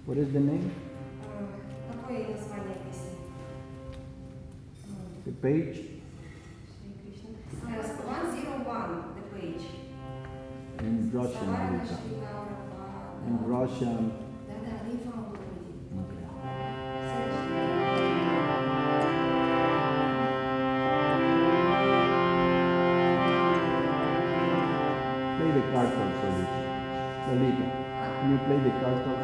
What is the name? Какое название песни? The page? 101, the page. In Russian, Marika. In Russian. Да, не found already. Okay. Play the cartel, Solita. Can you play the cartel?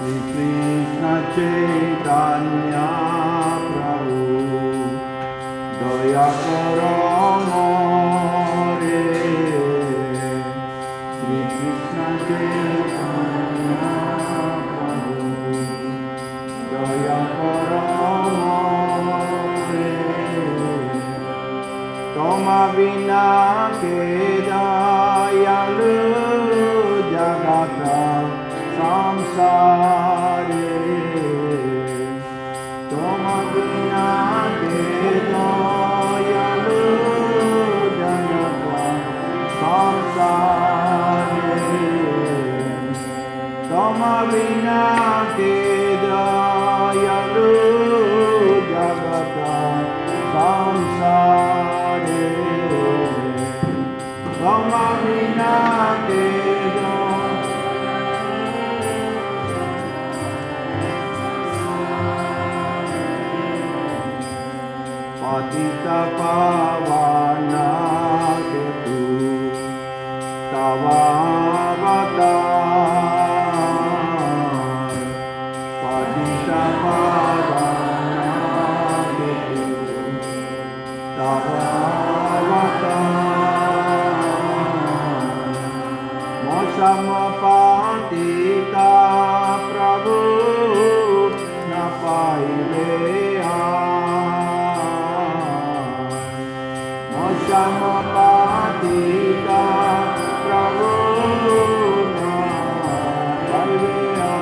Shri Krishna Chaitanya Prabhu Daya Karo More Shri Krishna Chaitanya Prabhu Daya Karo More Toma Vina Ke Dayalu Jagata Samsare Toma Vina Ke Dayalu Jagata Samsare Toma Vina Ke Dayalu Jagata Samsare Toma Vina Ke Patita Pavana Ketu Tava Avatar Patita Pavana Ketu Tava Avatar Mosama Patita Prabhu Napaileya Samapatita Prabhu Navaiveya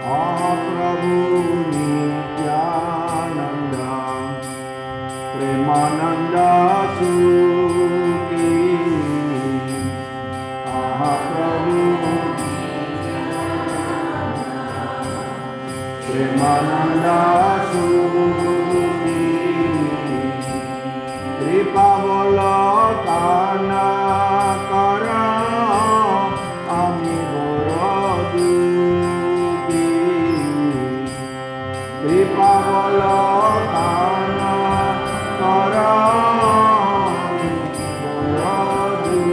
Prabhu Nityananda Premananda Sukhi Prabhu Premananda Sukhi Kripavolokana Kara Ami Borodhi Kripavolokana Kara Ami Borodhi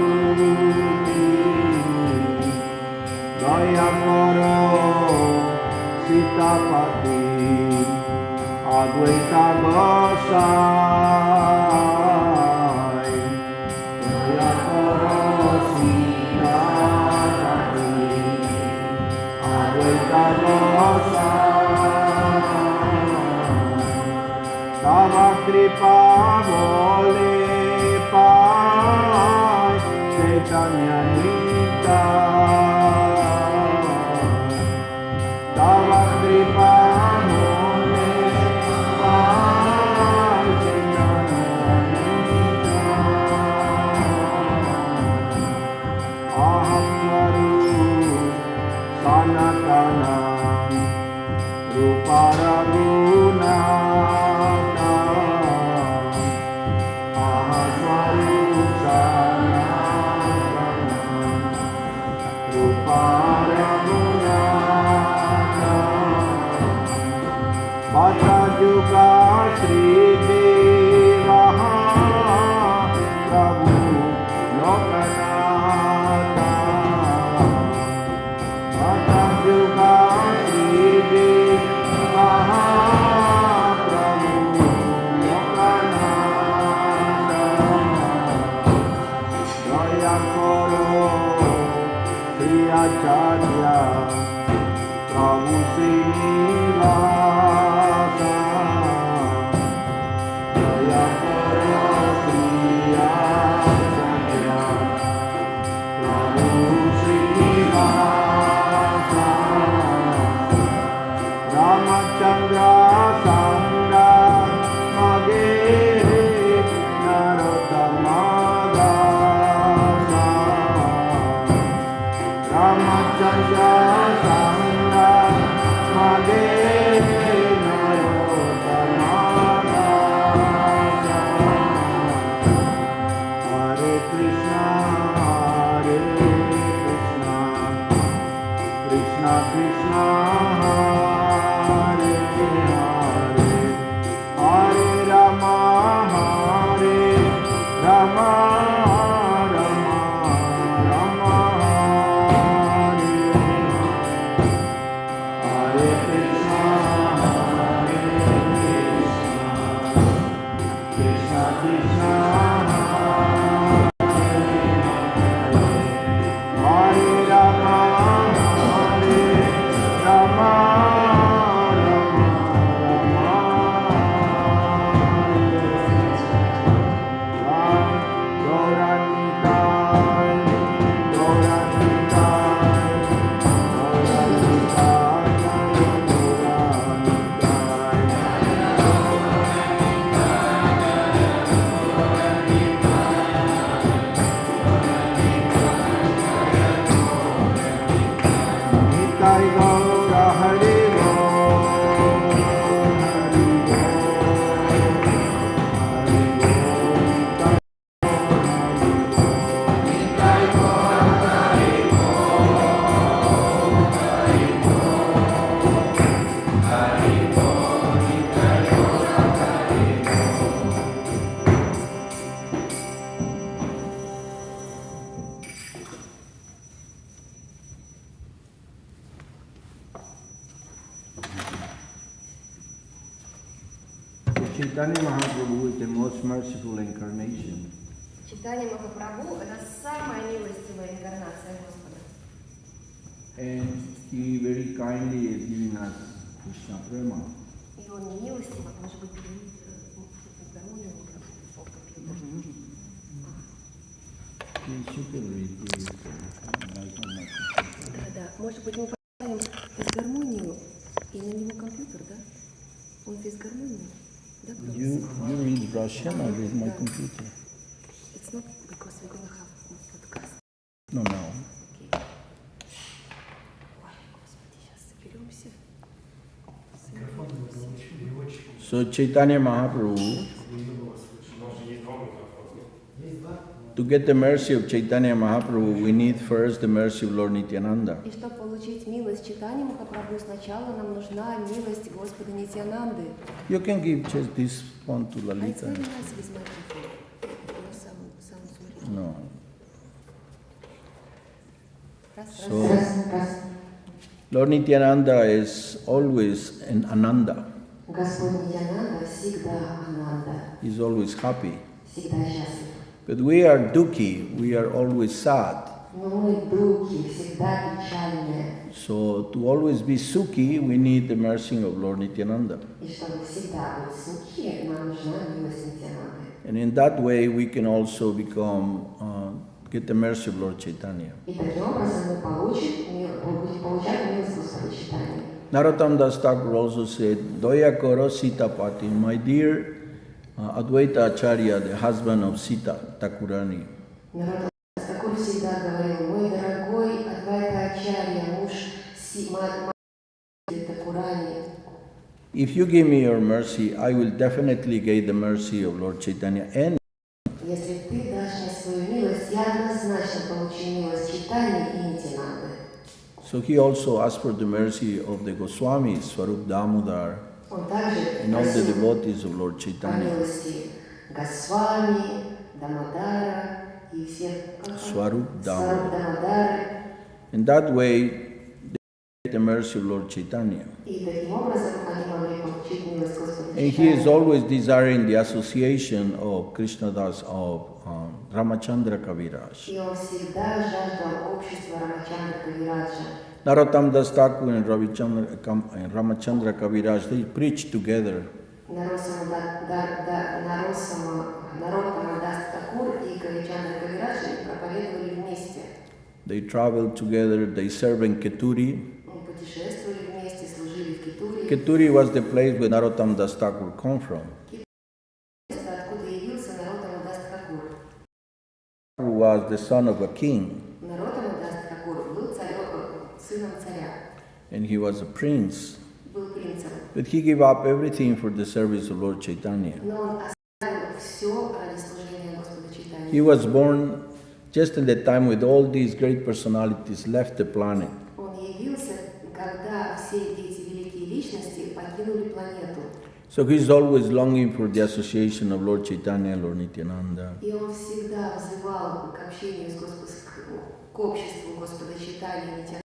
Daya Karo Sitapati Advaita Gosai Daya Karo Sitapati Advaita Gosai Tava Kripa Vole Pai Chaitanya Nita Tava Kripa Vole Pai Chaitanya Mahaprabhu is the most merciful incarnation. Читание Махапрабху – это самая милостивая инкарнация Господа. And he very kindly is giving us Krishna Prema. И он милостиво, может быть, гармонию Да, может быть, мы поставим физгармонию и на него компьютер, да? Он физгармонию, да? You read Russian, I read my computer. It's not because we're gonna have podcast. No. Okay. Ой, Господи, сейчас соберемся. So Chaitanya Mahaprabhu, to get the mercy of Chaitanya Mahaprabhu, we need first the mercy of Lord Nityananda. И чтобы получить милость читания Махапрабху, сначала нам нужна милость Господа Нитьянанды. You can give just this one to It's Lalita. very nice with microphone. Sounds very No. Раз. So, Lord Nityananda is always in Ananda. Господь Нитьянанда всегда Ананда, He's always happy. всегда счастлив. But we are dukhi, we are always sad. Но мы духи, всегда печальные. So to always be sukhi, we need the mercy of Lord Nityananda. И чтобы всегда быть сухи, нам нужна милость Нитьянанды. And in that way we can also get the mercy of Lord Chaitanya. И таким образом мы будем получать милость Господа Чайтаньи. Narottam Das Thakur also said, Doya Koro Sita Pati, my dear Advaita Acharya, the husband of Sita Thakurani. Наротtam Das Thakur всегда говорил: мой дорогой Адвайта Ачарья, муж Такурани. If you give me your mercy, I will definitely get the mercy of Lord Chaitanya. And Если ты дашь мне свою милость, я однозначно получу милость Чайтаньи и Нитьянанды. so he also asked for the mercy of the Goswamis, Swarup Damodar, Он также and all the просил devotees of Lord о Chaitanya. милости Госвами, Дамодара и всех Swarup Damodar. Дамодары. In that way, they get the mercy of Lord Chaitanya. И таким образом они могли получить милость Господа And he is Чайтаньи. always desiring the association of Krishnadas, of Ramachandra Kaviraj. И он всегда жаждал общества Рамачандра Кавираджа. Narottam Das Thakur and Ramachandra Kaviraj, they preached together. Нароттама Дас Такур и Кавичандра Кавирадж проповедовали вместе. They traveled together, they served in Keturi. Они путешествовали вместе, служили в Кетуре. Keturi was the place where Narottam Das Thakur come from. Место, откуда явился Нароттама Дас Такур. Who was the son of a king, Нароттама Дас Такур был сыном царя, and he was a prince. был принцем. But he gave up everything for the service of Lord Chaitanya. Но он оставил все ради служения Господа Чайтаньи. He was born just in the time when all these great personalities left the planet. Он явился, когда все эти великие личности покинули планету. So he's always longing for the association of Lord Chaitanya and Lord Nityananda. И он всегда взывал к общению к обществу Господа Чайтаньи и Нитьянанды.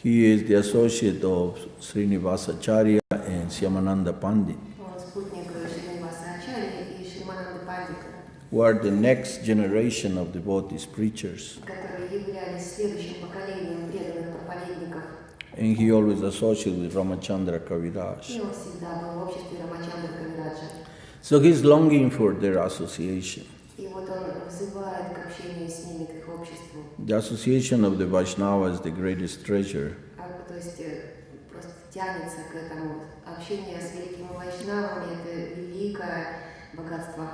He is the associate of Srinivasa Acharya and Syamananda Pandit, Он спутник Шримаса Ачарьи и Шримананды Пандита, who are the next generation of devotees preachers. которые являлись следующим поколением преданных проповедников. And he always associated with Ramachandra Kaviraj. И он всегда был в обществе Рамачандра Кавираджа. So he's longing for their association. И вот он взывает к общению с ними, к их обществу. The association of the Vaishnava is the greatest treasure. То есть просто тянется к этому. Общение с великими вайшнавами – это великое богатство,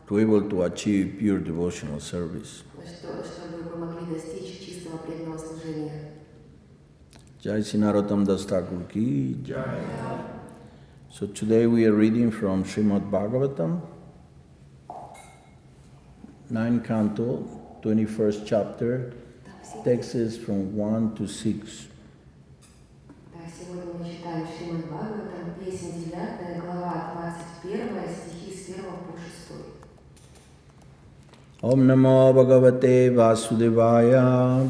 To be able to achieve pure devotional service. чтобы мы могли достичь чистого преданного служения. Jai Sri Narottam Das Thakur ki Jai. So today we are reading from Shrimad Bhagavatam, 9th canto, 21st chapter, texts from 1 to 6. Да, сегодня мы читаем Шримад Бхагаватам, песня 9, глава 21, стихи с 1 по 6. Om Namo Bhagavate Vasudevaya.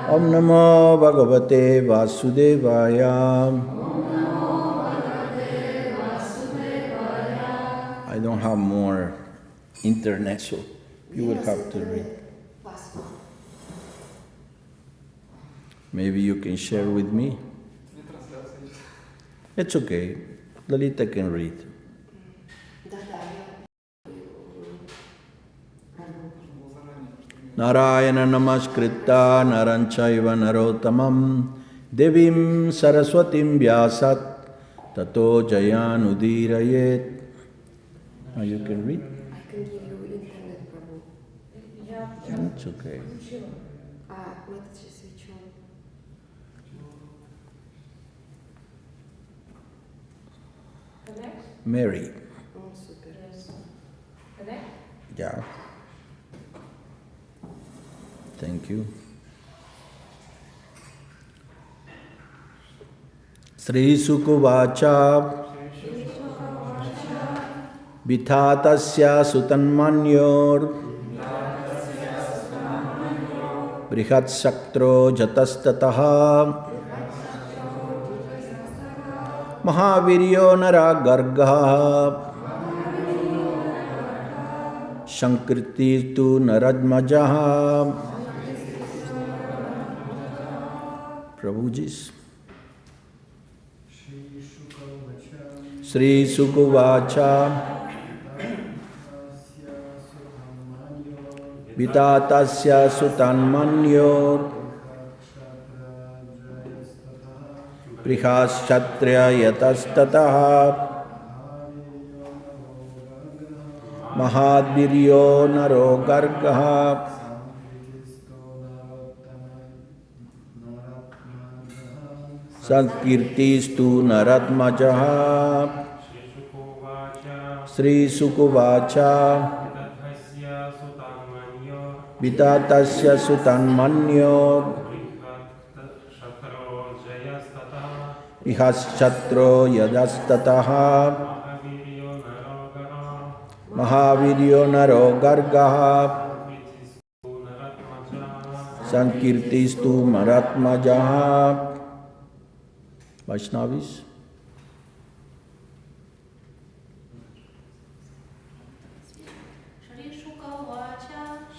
Om Namo Bhagavate Vasudevaya. I don't have more internet, so you will have to read. Maybe you can share with me. It's okay. Lalita can read. Narayana namaskritta naranchaiva narottamam devim saraswatim vyasat tato jayanudirayet. You can read? I can give you internet, Prabhu. It's okay. Маточи свечу. Mary. Супер. Yeah. Thank you. Sri Sukuvacha Vithatasya Sutanmanyor Brihat Saktro Jatastataha Mahaviryo Naragargaha Shankirti tu Naradmajaha. Prabhuji's. Sri Sukuvacha Vitatasya Sutanmanyor Prihaschatriya Yatastataha Mahadviryo Naro Gargaha Sankirtistu Naratmajaha. Sri Sukuvacha Vitatasya Sutanmanyo Ihaschatro Yadastataha Mahaviryo Naro Gargaha Sankirtistu Maratmajaha. Vaishnavis.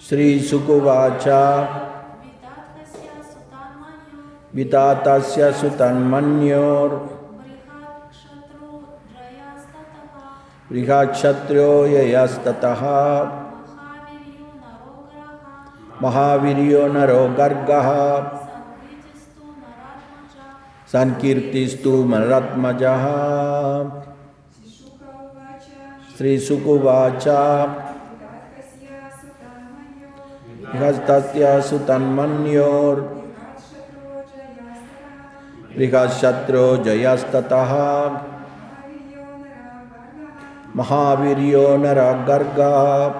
Sri Sukuvacha Vitatasya Sutanmanyor Brihakshatryo Yayastataha Mahaviryo Naro Gargaha Sankirtistu Maratmajaha. Sri Sukuvacha Vihastatya Sutanmanyor Brihashatro Jayastataha Mahaviryo Naragargaha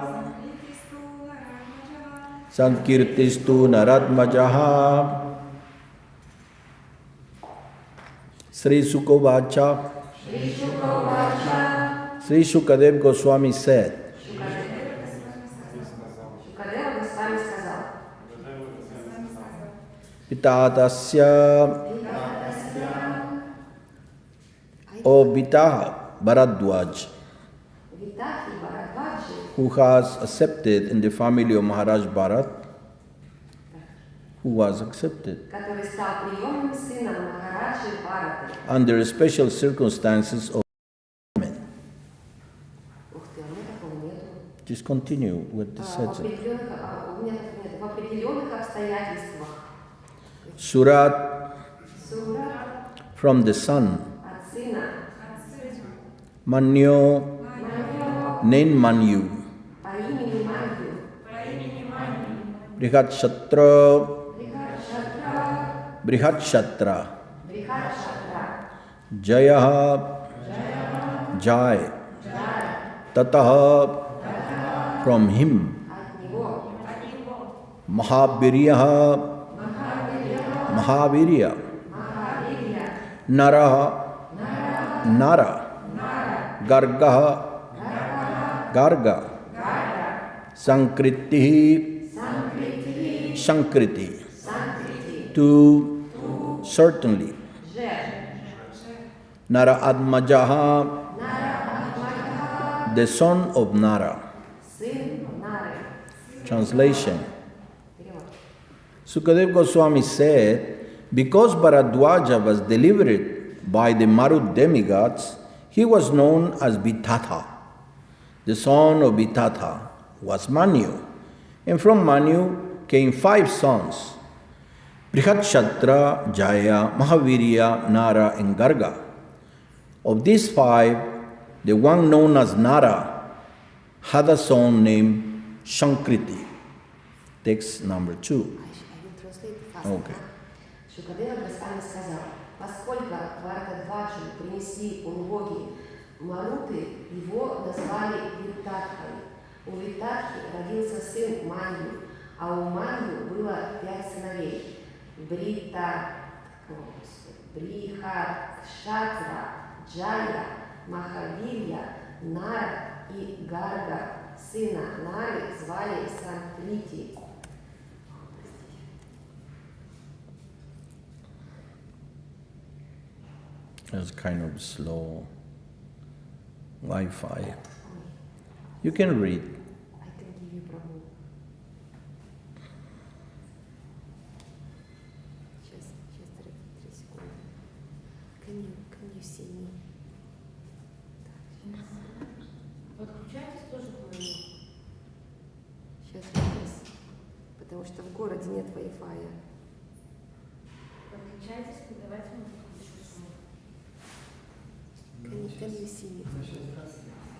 Sankirtistu Naratmajaha. Sri Sukuvacha. Sri Shukadev Goswami said, Vitatasya O Vitaha Bharadwaj, who has accepted in the family of Maharaj Bharat, who was accepted under special circumstances of women. Just continue with the sentence. Surat from the sun. Manyo Nen Manyu. Brihatshatra Jayaha Jai Tataha from him Mahavirya Nara Garga Sankriti to certainly Nara Admajaha the son of Nara. сын Нары. Translation. Перевод. Sukadeva Goswami said, because Bharadwaja was delivered by the Marut demigods, he was known as Vitatha. The son of Vitatha was Manu. And from Manu came 5 sons, Brihatshatrā, Jaya, Mahavirya, Nara, and Garga. Of these 5, the one known as Nara had a son named Shankriti. Text number 2. I will translate fast. Okay. Шукадева Госвами сказал, поскольку Бхарадваджу принесли боги Маруты, его назвали Витатхой. У Витатхи родился сын Манью, а у Манью было 5 сыновей. Брихакшатра, Джая, Махавирья, Нара и Гарга. Сына Нары звали Санкрити. It's kind of slow Wi-Fi. You can read. I can give you Prabhu. Just 3 секунды. Can you see me? Подключайтесь тоже к моему. Сейчас, потому что в городе нет Wi-Fi. Подключайтесь, давайте мы подключимся. Can you see me?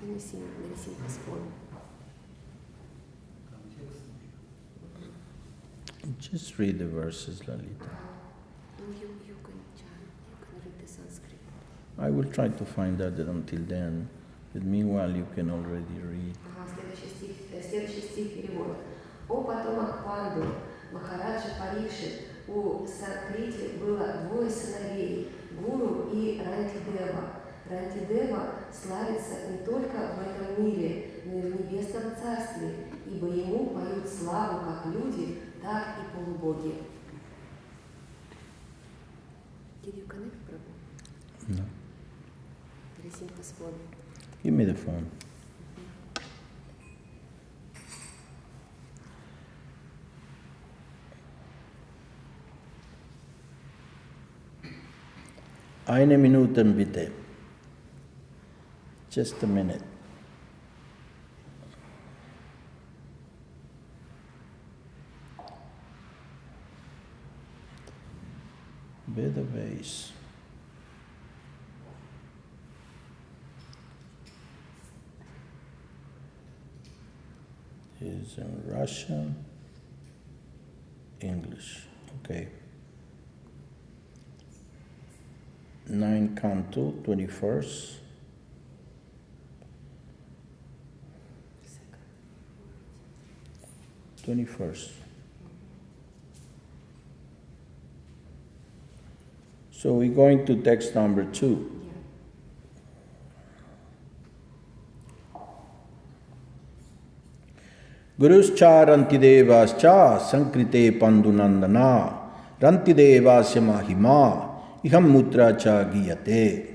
Can you see me? Нарисим по-своему. Just read the verses, Lalita. You can read the Sanskrit. I will try to find that until then. But meanwhile, you can already read. Следующий стих перевод. О потомок Панду, Махараджа Парикшит, у Санкрити было 2 сыновей, Гуру и Рантидева. Рантидева славится не только в этом мире, но и в небесном царстве, ибо ему поют славу как люди, так и полубоги. Did you connect, Prabhu? No. Нарисим по-своему. Give me the phone. Eine Minute bitte. Just a minute. Veda base. Is in Russian, English. Okay. 9 Canto, 21st. 21st. So we're going to text number 2. Guruscha rantidevascha sankrite pandunandana rantidevasya mahima iham mutra cha giyate.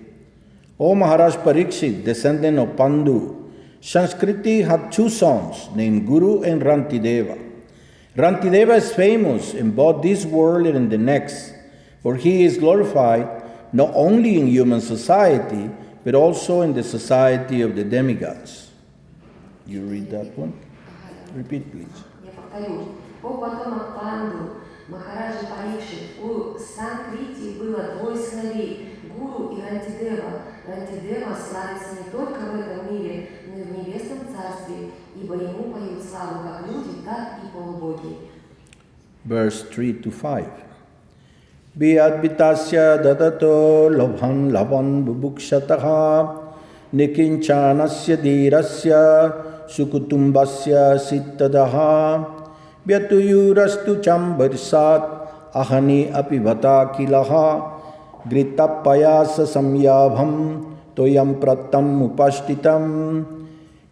O Maharaj Pariksit, descendant of Pandu, Sanskriti had 2 sons named Guru and Rantideva. Rantideva is famous in both this world and in the next, for he is glorified not only in human society, but also in the society of the demigods. You read that one? Repeat, please. Я повторю. О потомок Панду, Махараджа Парикшит, у Санкрити было 2 сыновей, Гуру и Рантидева. Рантидева славится не только в этом мире, но и в небесном царстве, ибо ему поют славу как люди, так и полубоги. Verse 3-5. Vyadvitasya dadato labhan labhan bubukshataha nikinchanasya dhirasya sukutumbasya sittadaha vyatuyurastu chambarisat ahani apivata kilaha gritapayasa samyabham toyam pratam upashtitam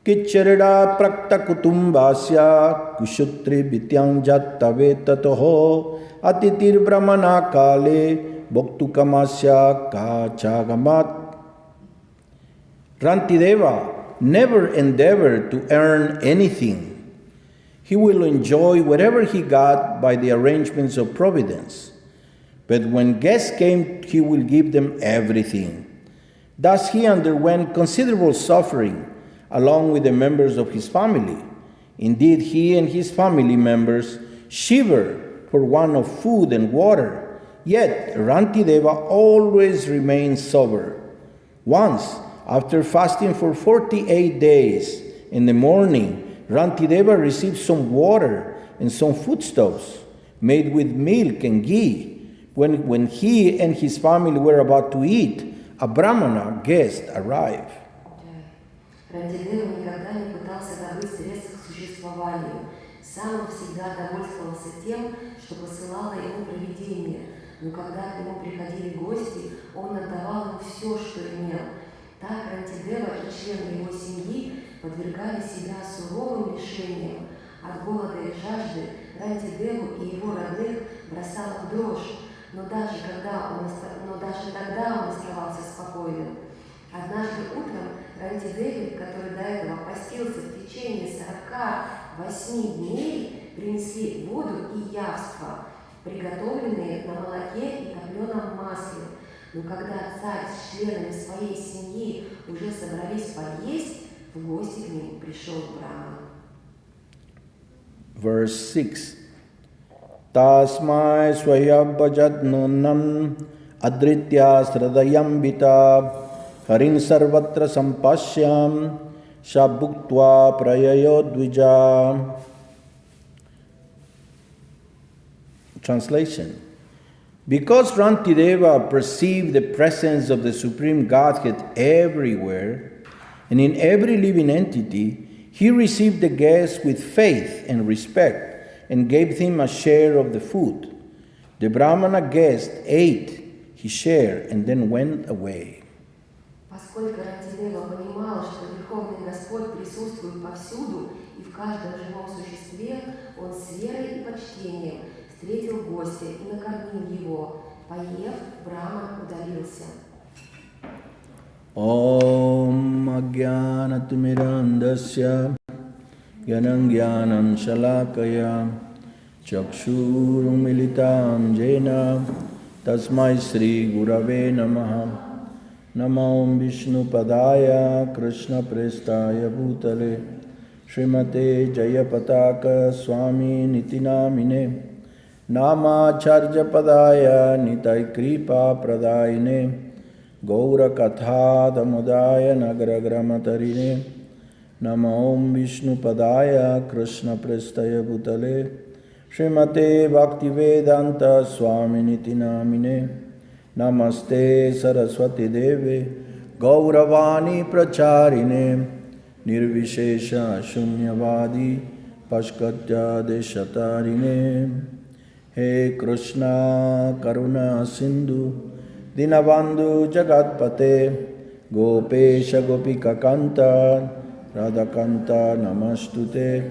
Kichirida prakta kutumbasya kushutri vityang jattave tatoho atitir brahmana kale bhaktukamasya kachagamat. Rantideva never endeavor to earn anything. He will enjoy whatever he got by the arrangements of providence. But when guests came, he will give them everything. Thus he underwent considerable suffering along with the members of his family. Indeed, he and his family members shivered for want of food and water. Yet Rantideva always remained sober. Once, after fasting for 48 days, in the morning, Rantideva received some water and some foodstuffs made with milk and ghee. When he and his family were about to eat, a Brahmana guest arrived. Рантидева никогда не пытался добыть средств к существованию. Сам он всегда довольствовался тем, что посылало ему провидение. Но когда к нему приходили гости, он отдавал им все, что имел. Так Рантидева и члены его семьи подвергали себя суровым лишениям. От голода и жажды Рантидеву и его родных бросало в дрожь, но даже тогда он оставался спокойным. Однажды утром Рантидеве, который до этого постился в течение 48 дней, принесли воду и явства, приготовленные на молоке и топленом масле. Но когда царь с членами своей семьи уже собрались поесть, в гости к ним пришел Брахма. Verse 6. Tasmai swayabhajadnunam adritya sradayambita harin sarvatra sampasyam shabuktva prayayodvija. Translation. Because Rantideva perceived the presence of the Supreme Godhead everywhere and in every living entity, he received the guest with faith and respect and gave him a share of the food. The Brahmana guest ate his share and then went away. Поскольку Рантидева понимал, что Верховный Господь присутствует повсюду и в каждом живом существе, он с верой и почтением встретил гостя и накормил его. Поев, Брахман удалился. Om Agyanatimirandasya Gyanangyanam Shalakaya Chakshurumilitam Jena Tasmai Sri Gurave Namaha Namo Vishnu Padaya Krishna Prestaya Bhutale Srimate Jayapataka Swami Nitinamine Namacharya Padaya Nitai Kripa Pradayine Gaura Katha Damodaya Nagaragramatarine Namo Vishnu Padaya Krishna Prestaya Bhutale Srimate Bhaktivedanta Swami Nitinamine Namaste Saraswati Deve Gauravani Pracharine Nirvishesha Shunyavadi Pashkatya Deshatarine He Krishna Karuna Sindhu Dinabandhu Jagatpate Gopesha Gopika Kanta Radhakanta Namastute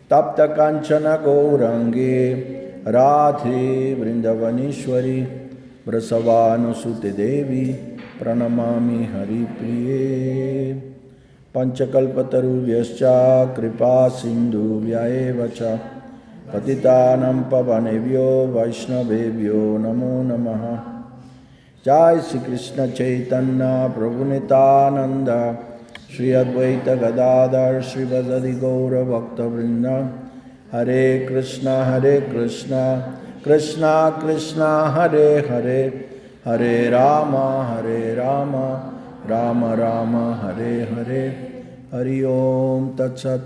Tapta Kanchana Gaurangi Radhe Vrindavanishwari Vrasavanusute Devi Pranamami Hari Priye Panchakalpatarubhyascha Kripa Sindhu Vyaevacha Patitanam Pavanebhyo Vaishnavebhyo Namo Namaha Jai Shri Krishna Chaitanya Prabhu Nityananda Shri Advaita Gadadhar Shri Vasadi Gaura Bhakta Vrinda Hare Krishna Krishna Krishna Hare Hare Hare Rama Rama Rama Hare Hare Hari Om Tat Sat.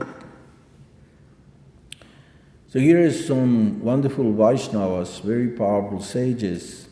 So here is some wonderful Vaishnavas, very powerful sages,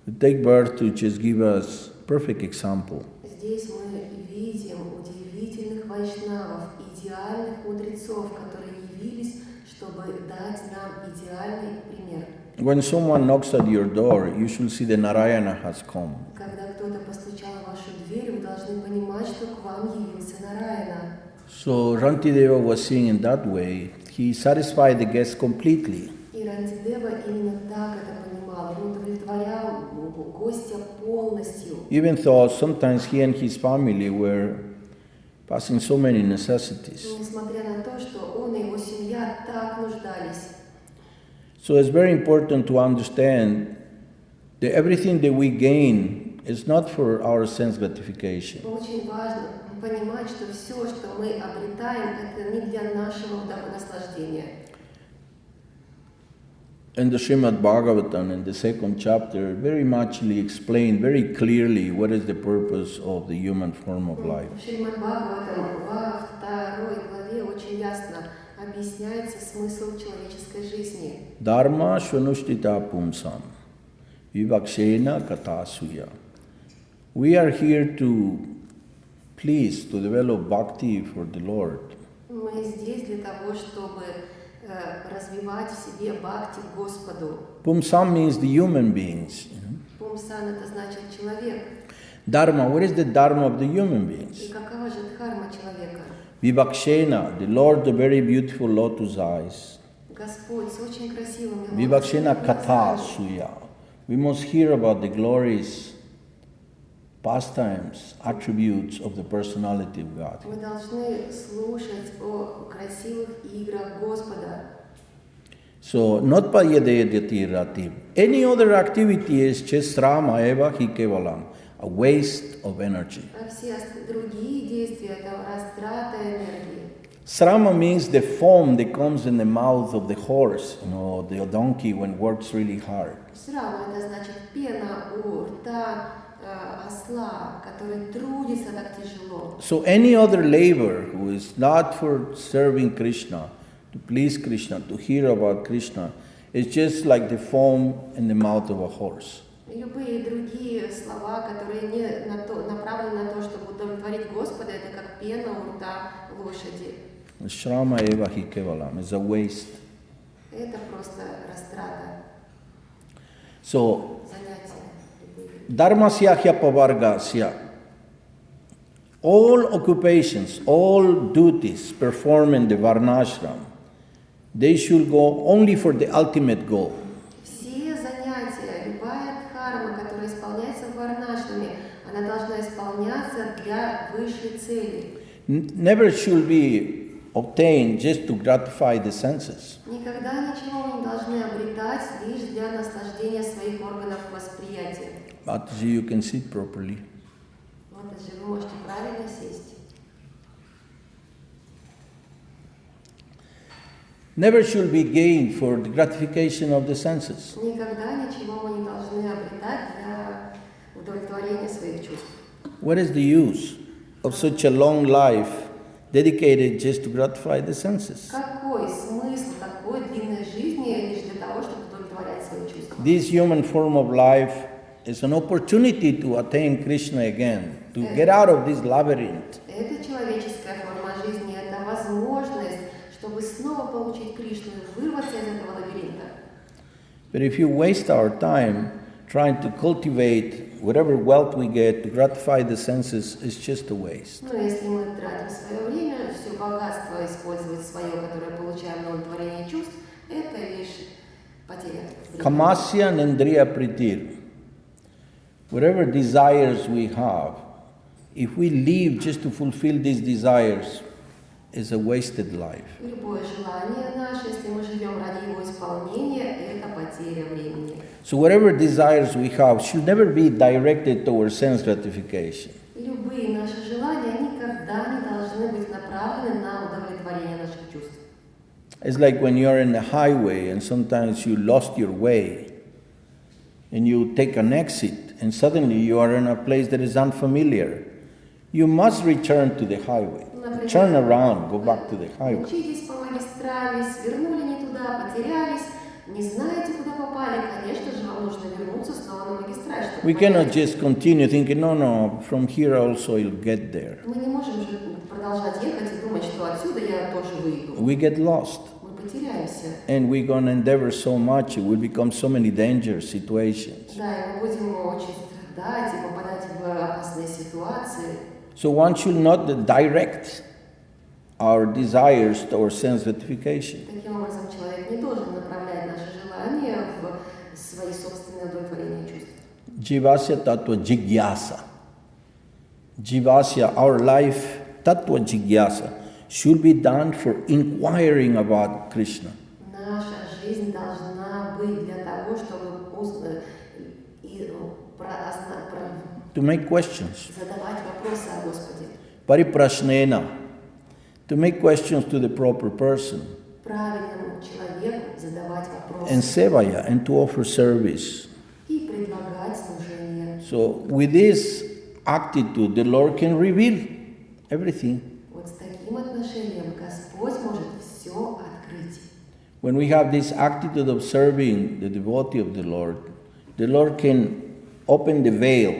who take birth to just give us perfect example. Здесь мы видим удивительных вайшнавов, идеальных мудрецов, которые явились, чтобы дать нам идеальный пример. When someone knocks at your door, you should see the Narayana has come. Когда кто-то постучал в вашу дверь, вы должны понимать, что к вам явился Нараяна. So Rantideva was seeing in that way. He satisfied the guest completely. И Рантидева именно так это понимал. Он удовлетворял гостя полностью. Even though sometimes he and his family were passing so many necessities. Несмотря на то, что он и его семья так нуждались. So it's very important to understand that everything that we gain is not for our sense gratification. Очень важно понимать, что все, что мы обретаем, это не для нашего наслаждения. In the Srimad Bhagavatam, in the second chapter, very muchly explained very clearly what is the purpose of the human form of life. В Шримад Бхагаватам во второй главе очень ясно объясняется смысл человеческой жизни. Dharma svanushtita pumsam, vivakshena katasuya. We are here to please, to develop bhakti for the Lord. Мы здесь для того, чтобы развивать в себе бхакти к Господу. Pumsam means the human beings. Пумсан это значит человек. Dharma, what is the dharma of the human И beings? какова же дхарма человека? Vivakshena, the Lord, the very beautiful lotus eyes. Господь с очень красивыми Vivakshena глазами. katha suya. We must hear about the glories, pastimes, attributes of the personality of God. Мы должны слушать о красивых играх Господа. So, not padyadeyati rati. Any other activity is just srama eva hi kevalam, a waste of energy. А все другие действия – это растрата энергии. Srama means the foam that comes in the mouth of the horse, the donkey when works really hard. Шрама – это значит пена у рта осла, который трудится так тяжело. So any other labor who is not for serving Krishna, to please Krishna, to hear about Krishna, is just like the foam in the mouth of a horse. Любые другие слова, которые не направлены на то, чтобы удовлетворить Господа, это как пена у рта лошади. Shrama eva hi kevalam is a waste. Это просто растрата, So, занятия. dharmasya hyapavargasya. All occupations, all duties performed in the varnashram, they should go only for the ultimate goal. Все занятия, любая дхарма, которая исполняется в варнашраме, она должна исполняться для высшей цели. Never should be obtained just to gratify the senses. Никогда ничего мы не должны обретать лишь для наслаждения своих органов восприятия. But you can sit properly. Вот же вы можете правильно сесть. Never should be gained for the gratification of the senses. Никогда ничего мы не должны обретать для удовлетворения своих чувств. What is the use of such a long life dedicated just to gratify the senses? Какой смысл такой длинной жизни лишь для того, чтобы удовлетворять свои чувства? This human form of life is an opportunity to attain Krishna again, to get out of this labyrinth. Это человеческая форма жизни, это возможность, чтобы снова получить Кришну и вырваться из этого лабиринта. But if you waste our time trying to cultivate whatever wealth we get to gratify the senses, it's just a waste. Но если мы тратим свое время, все богатство использовать свое, которое получаем на удовлетворение чувств, это лишь потеря времени. Kamasya nendriya pritir. Whatever desires we have, if we live just to fulfill these desires, is a wasted life. Любое желание наше, если мы живем ради его исполнения, это потеря времени. So whatever desires we have should never be directed towards sense gratification. Любые наши желания никогда не должны быть направлены на удовлетворение наших чувств. It's like when you're in the highway and sometimes you lost your way and you take an exit and suddenly you are in a place that is unfamiliar. You must return to the highway. Turn around, go back to the highway. Учитесь по магистрали, свернули не туда, потерялись, не знаете, куда попали, конечно же, вам нужно вернуться снова на магистраль, чтобы We cannot понять. just continue thinking, no, from here also I'll get there. Мы не можем же продолжать ехать и думать, что отсюда я тоже выйду. We get lost. Мы потеряемся. And we're going to endeavor so much, it will become so many dangerous situations. Да, и мы будем очень страдать и попадать в опасные ситуации. So one should not direct our desires towards sense gratification. Таким образом, человек не должен направлять наши желания в свои собственные удовлетворения чувств. Jivasya tattva jigyasa. Jivasya, our life tattva jigyasa should be done for inquiring about Krishna. Наша жизнь должна быть для того, чтобы To make questions. задавать вопросы о Господе. Pariprashnena. To make questions to the proper person. Правильному человеку задавать вопросы. And sevaya, and to offer service. И предлагать служение. So with this attitude, the Lord can reveal everything. Вот с таким отношением Господь может все открыть. When we have this attitude of serving the devotee of the Lord can open the veil.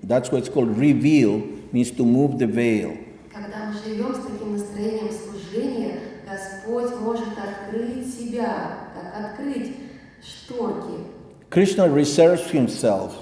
That's what it's called. Reveal means to move the veil. Когда мы живем с таким настроением служения, Господь может открыть себя, как открыть шторки. Krishna reserves himself.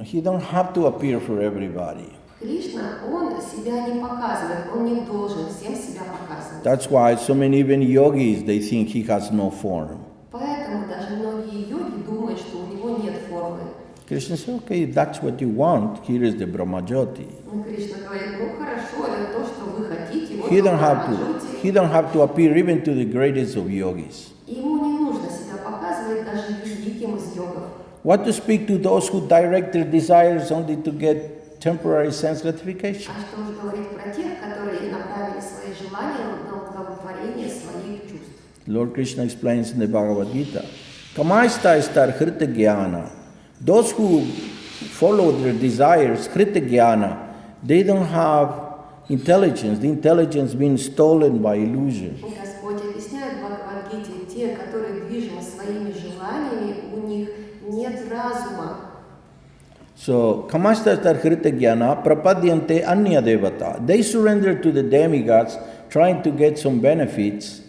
He don't have to appear for everybody. Кришна, он себя не показывает, он не должен всем себя показывать. That's why so many even yogis, they think he has no form. Поэтому даже многие йоги думают, что у него нет формы. Krishna says, okay, if that's what you want, here is the Brahmajyoti. Но Кришна говорит, ну хорошо, это то, что вы хотите, вот He Бхагаватам. don't have to appear even to the greatest of yogis. Ему не нужно себя показывать даже великим из йогов. What to speak to those who direct their desires only to get temporary sense gratification? А что же говорить про тех, которые направили свои желания на удовлетворение своих чувств? Lord Krishna explains in the Bhagavad Gita, Kamaista istar hrita jnana. Those who follow their desires, hrita jnana, they don't have intelligence. The intelligence being stolen by illusion. Господь объясняет в Бхагавадгите, те, которые движимы своими желаниями, у них нет разума. So, Kamasta istar hrita jnana prapadyante anya devata. They surrender to the demigods trying to get some benefits,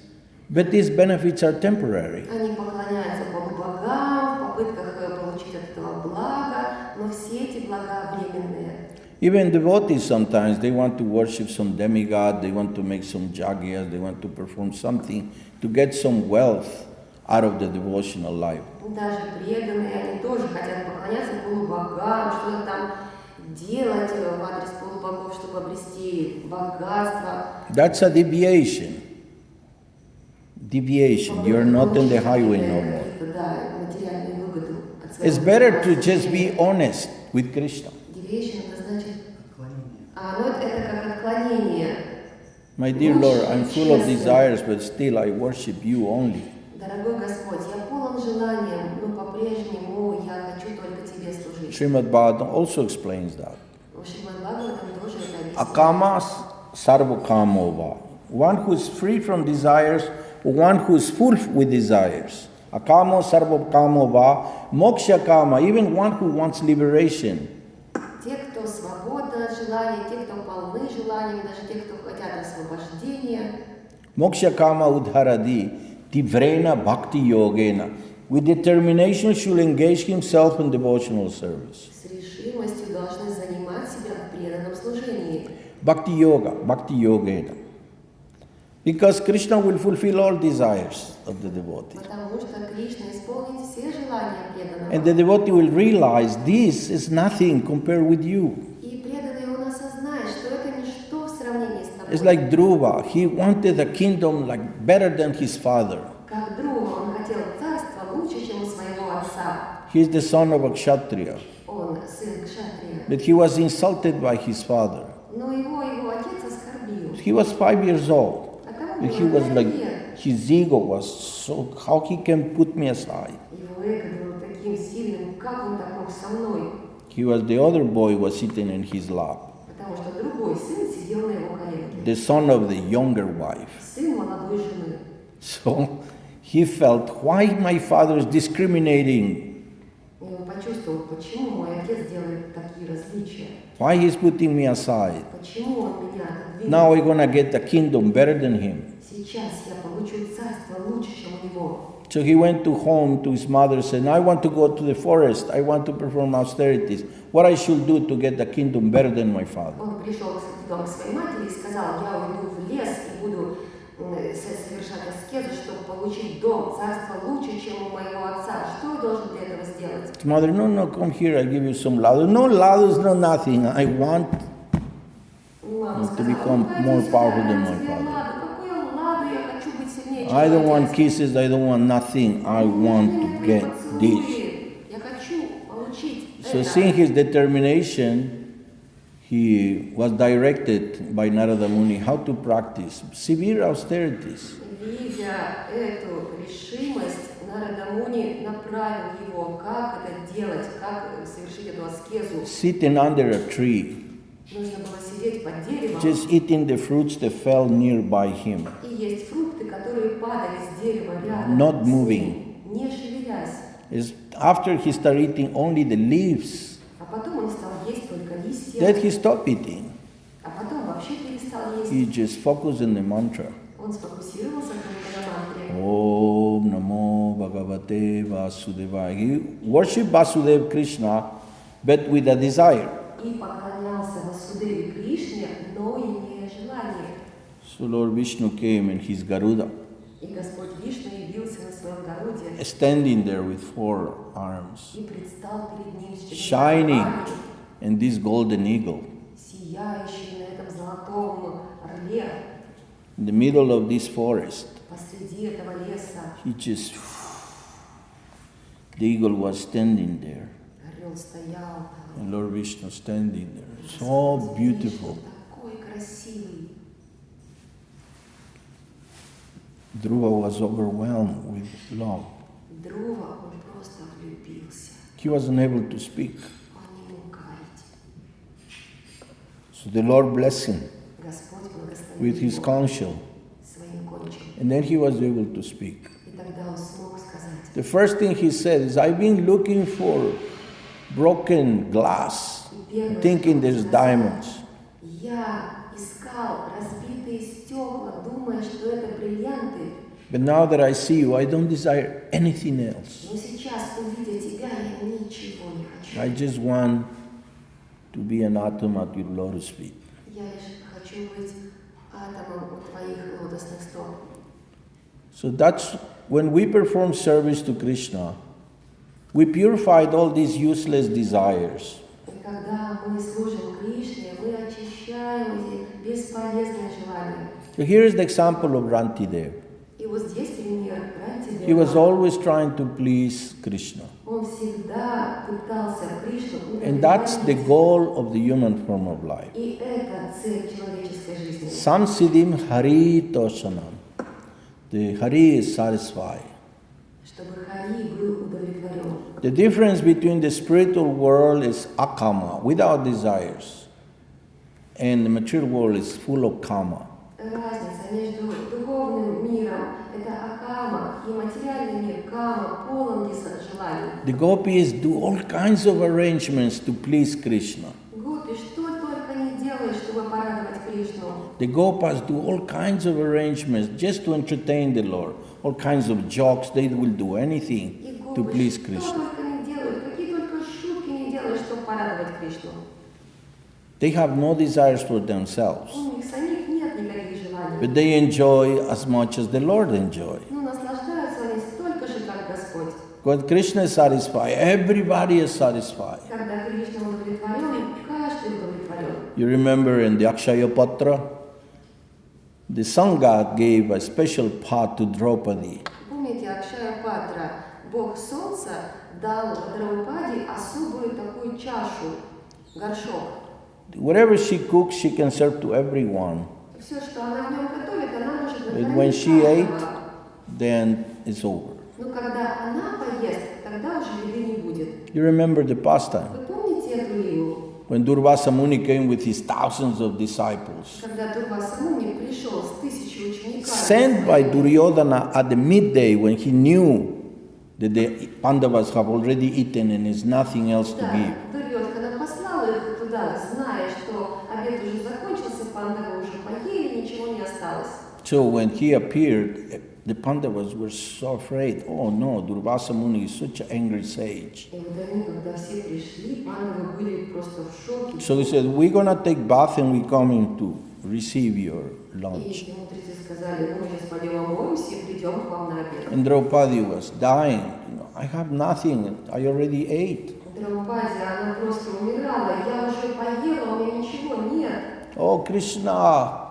but these benefits are temporary. Они поклоняются богам в попытках получить от этого блага, но все эти блага временные. Even devotees sometimes, they want to worship some demigod, they want to make some jagyas, they want to perform something to get some wealth out of the devotional life. Даже преданные, они тоже хотят поклоняться полубогам, что-то там делать в адрес полубогов, чтобы обрести богатство. That's a deviation. Deviation. You're not on the highway no more. Да, материальную выгоду от своего It's better to just служения. be honest with Krishna. Deviation это значит... ну это как отклонение. My dear Lord, I'm full of desires, but still I worship you only. Дорогой Господь, я полон желанием, но по-прежнему я хочу только Тебе служить. Srimad Bhagavatam also explains that. В Шримад Бхагаватам тоже это объясняет. Akamas sarvakamova. One who is free from desires, one who is full with desires. Akamo sarvakamova, moksha kama, even one who wants liberation. Те, кто свободны от желаний, те, кто полны желанием, даже те, кто хотят освобождения. Moksha kama udharadi, tivrena bhakti yogena. With determination should engage himself in devotional service. С решимостью должны занимать себя в преданном служении. Bhakti yogena. Because Krishna will fulfill all desires of the devotee. Потому что Кришна исполнит все желания преданного. And the devotee will realize this is nothing compared with you. И преданный он осознает, что это ничто в сравнении с тобой. It's like Dhruva. He wanted a kingdom like better than his father. Как Друва, он хотел царства лучше, чем у своего отца. He is the son of a kshatriya. Он сын кшатрия. But he was insulted by his father. Но его отец оскорбил. He was 5 years old. А And тому he was было like, 5 лет. his ego was so, how he can put me aside. Его эго было таким сильным, как он так мог со мной? He was, the other boy was sitting in his lap. Потому что другой сын сидел на его коленке. The son of the younger wife. Сын молодой жены. So he felt, why my father is discriminating? И он почувствовал, почему мой отец делает такие различия. Why he's putting me aside? Почему он меня отодвинул? Now I'm going to get a kingdom better than him. Сейчас я получу царство лучше, чем у него. So he went to home to his mother and said, I want to go to the forest. I want to perform austerities. What I should do to get the kingdom better than my father? Он пришел в дом к своей матери и сказал, я уйду в лес и буду совершать аскезу, чтобы получить дом, царство лучше, чем у моего отца. Что я должен для этого сделать? His mother, no, come here, I give you some ladus. No ladus, no nothing. I want... Мама to сказал, become «Ну, more пойди powerful сюда, than я my тебе father. ладу, какой он ладу, я хочу быть сильнее, чем I don't мой want отец. kisses, I don't want nothing, I want Мне to твои get this. поцелуи, я хочу получить So это». seeing his determination, he was directed by Narada Muni how to practice severe austerities. Видя эту решимость, Нарада Муни направил его, как это делать, как совершить эту аскезу. Sitting under a tree, Нужно было сидеть под деревом just eating the fruits that fell nearby him, и есть фрукты, которые падали с дерева рядом, not с moving. ним, не шевелясь. After he started eating only the leaves, А потом он стал есть только листья, that he stopped eating. а потом вообще перестал есть. He just focused on the mantra. Он сфокусировался только на мантре. Om Namo Bhagavate Vasudevaya. He worshipped Vasudeva Krishna, but with a desire. И поклонялся Васудеве Кришне, но имея желание. So Lord Vishnu came in his Garuda, И Господь Вишну явился на своем Гаруде standing there with 4 arms, и предстал перед ним с shining, руками, and this golden eagle. сияющий на этом золотом орле In the middle of this forest, посреди этого леса. the eagle was standing there, Орел стоял там. and Lord Vishnu standing there. So beautiful. Такой красивый. Dhruva was overwhelmed with love. Друва, он просто влюбился. He wasn't able to speak. Он не мог говорить. So the Lord blessed him Господь благословил with his его counsel, своим кончиком. and then he was able to speak. И тогда он смог сказать. The first thing he said is, I've been looking for broken glass, thinking there's diamonds. Я искал разбитые стекла, думая, что это бриллианты. But now that I see you, I don't desire anything else. Но сейчас, увидя тебя, я ничего не хочу. I just want to be an atom at your lotus feet. Я лишь хочу быть атомом у твоих лотосных стоп. So that's when we perform service to Krishna, we purified all these useless desires. И когда мы служим Кришне, мы очищаем эти бесполезные желания. So here is the example of Rantidev. И вот здесь пример He was Рантидева. always trying to please Krishna. Он всегда пытался Кришну And that's the удовлетворить. goal of the human form of life. И это цель человеческой жизни. Samsiddhim Hari Toshanam. The Hari is satisfied. Чтобы Хари был удовлетворен. The difference between the spiritual world is akama, without desires, and the material world is full of kama. Разница между духовным миром – это акама, и материальный мир – кама, полон желаний. The gopis do all kinds of arrangements to please Krishna. Гопи, что только не делаешь, чтобы порадовать Кришну. The gopas do all kinds of arrangements just to entertain the Lord. All kinds of jokes, they will do И anything to гопи, please что Krishna. только не делают, какие только шутки не делают, чтобы порадовать Кришну. They have no desires for themselves, У них самих нет никаких желаний. but they enjoy as much as the Lord enjoys. Но наслаждаются они столько же, как Господь. When Krishna is satisfied, everybody is satisfied. Когда Кришна удовлетворен, каждый удовлетворен. You remember in the Akshaya Patra, the sun god gave a special pot to Draupadi. Помните, Акшая Патра, Бог Солнца, дал Драупаде особую такую чашу, горшок. Whatever she cooks, she can serve to everyone. Все, что она в нем готовит, она может But when накормить she ate, каждого. then it's over. Но когда она поест, тогда уже еды не будет. You remember the pastime Вы помните эту лигу? when Durvasa Muni came with his thousands of disciples, Когда Дурваса Муни пришел с 1000 учениками, sent by Duryodhana at the midday when he knew that the Pandavas have already eaten and there's nothing else to да, give. Дурьодхана послал их туда, зная, что обед уже закончился, пандавы уже поели, ничего не осталось. So when he appeared, the Pandavas were so afraid. Oh no, Durvasa Muni is such an angry sage. И вот они, когда все пришли, пандавы были просто в шоке. So he said, we're going to take bath and we're coming to receive your И lunch. ему мудрецы сказали, ну, мы сейчас пойдем омоемся и придем к вам на обед. And Draupadi was dying. I have nothing. I already ate. Драупади, она просто умирала. Я уже поела, у меня ничего нет. Oh, Krishna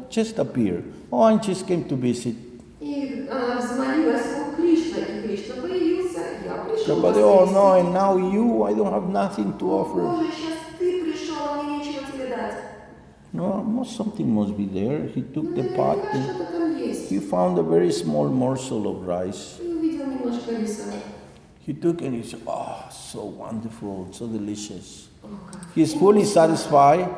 just appeared. Oh, I just came to visit. И она взмолилась: «О, Кришна!» И Кришна появился, я пришел вас Prabhupada, oh no, навестить. and now you, I don't have nothing to О, offer. Боже, сейчас ты пришел, а мне нечего тебе дать. No, something must be there. He took Ну, the pot наверняка and что-то там есть. he found a very small morsel of rice. И увидел немножко риса. He took and he said, oh, so wonderful, so delicious. О, как He's fully satisfied.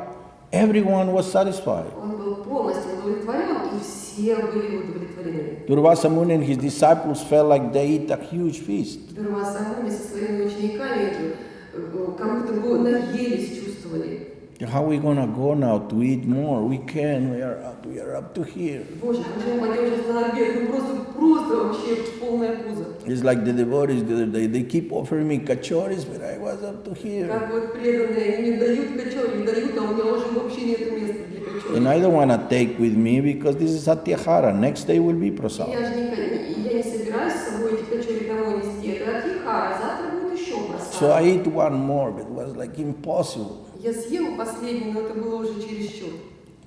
Everyone was satisfied. Он был полностью удовлетворен, и все были удовлетворены. Durvasa Muni and his disciples felt like they ate a huge feast. Дурваса Муни со своими учениками как будто бы наелись, чувствовали. How are we going to go now to eat more? We can, we are up to here. Боже, почему мы пойдем сейчас на обед? Ну просто вообще полное пузо. It's like the devotees the other day, they keep offering me kachoris, but I was up to here. Как вот преданные, они дают качори, дают, а у меня уже вообще нет места для качори. And I don't want to take with me because this is Satyahara. Next day will be prasad. Я не собираюсь с собой эти качори домой нести. Это от Яхара, завтра будет еще просад. So I ate one more, but it was like impossible. Я съел последний, но это было уже чересчур.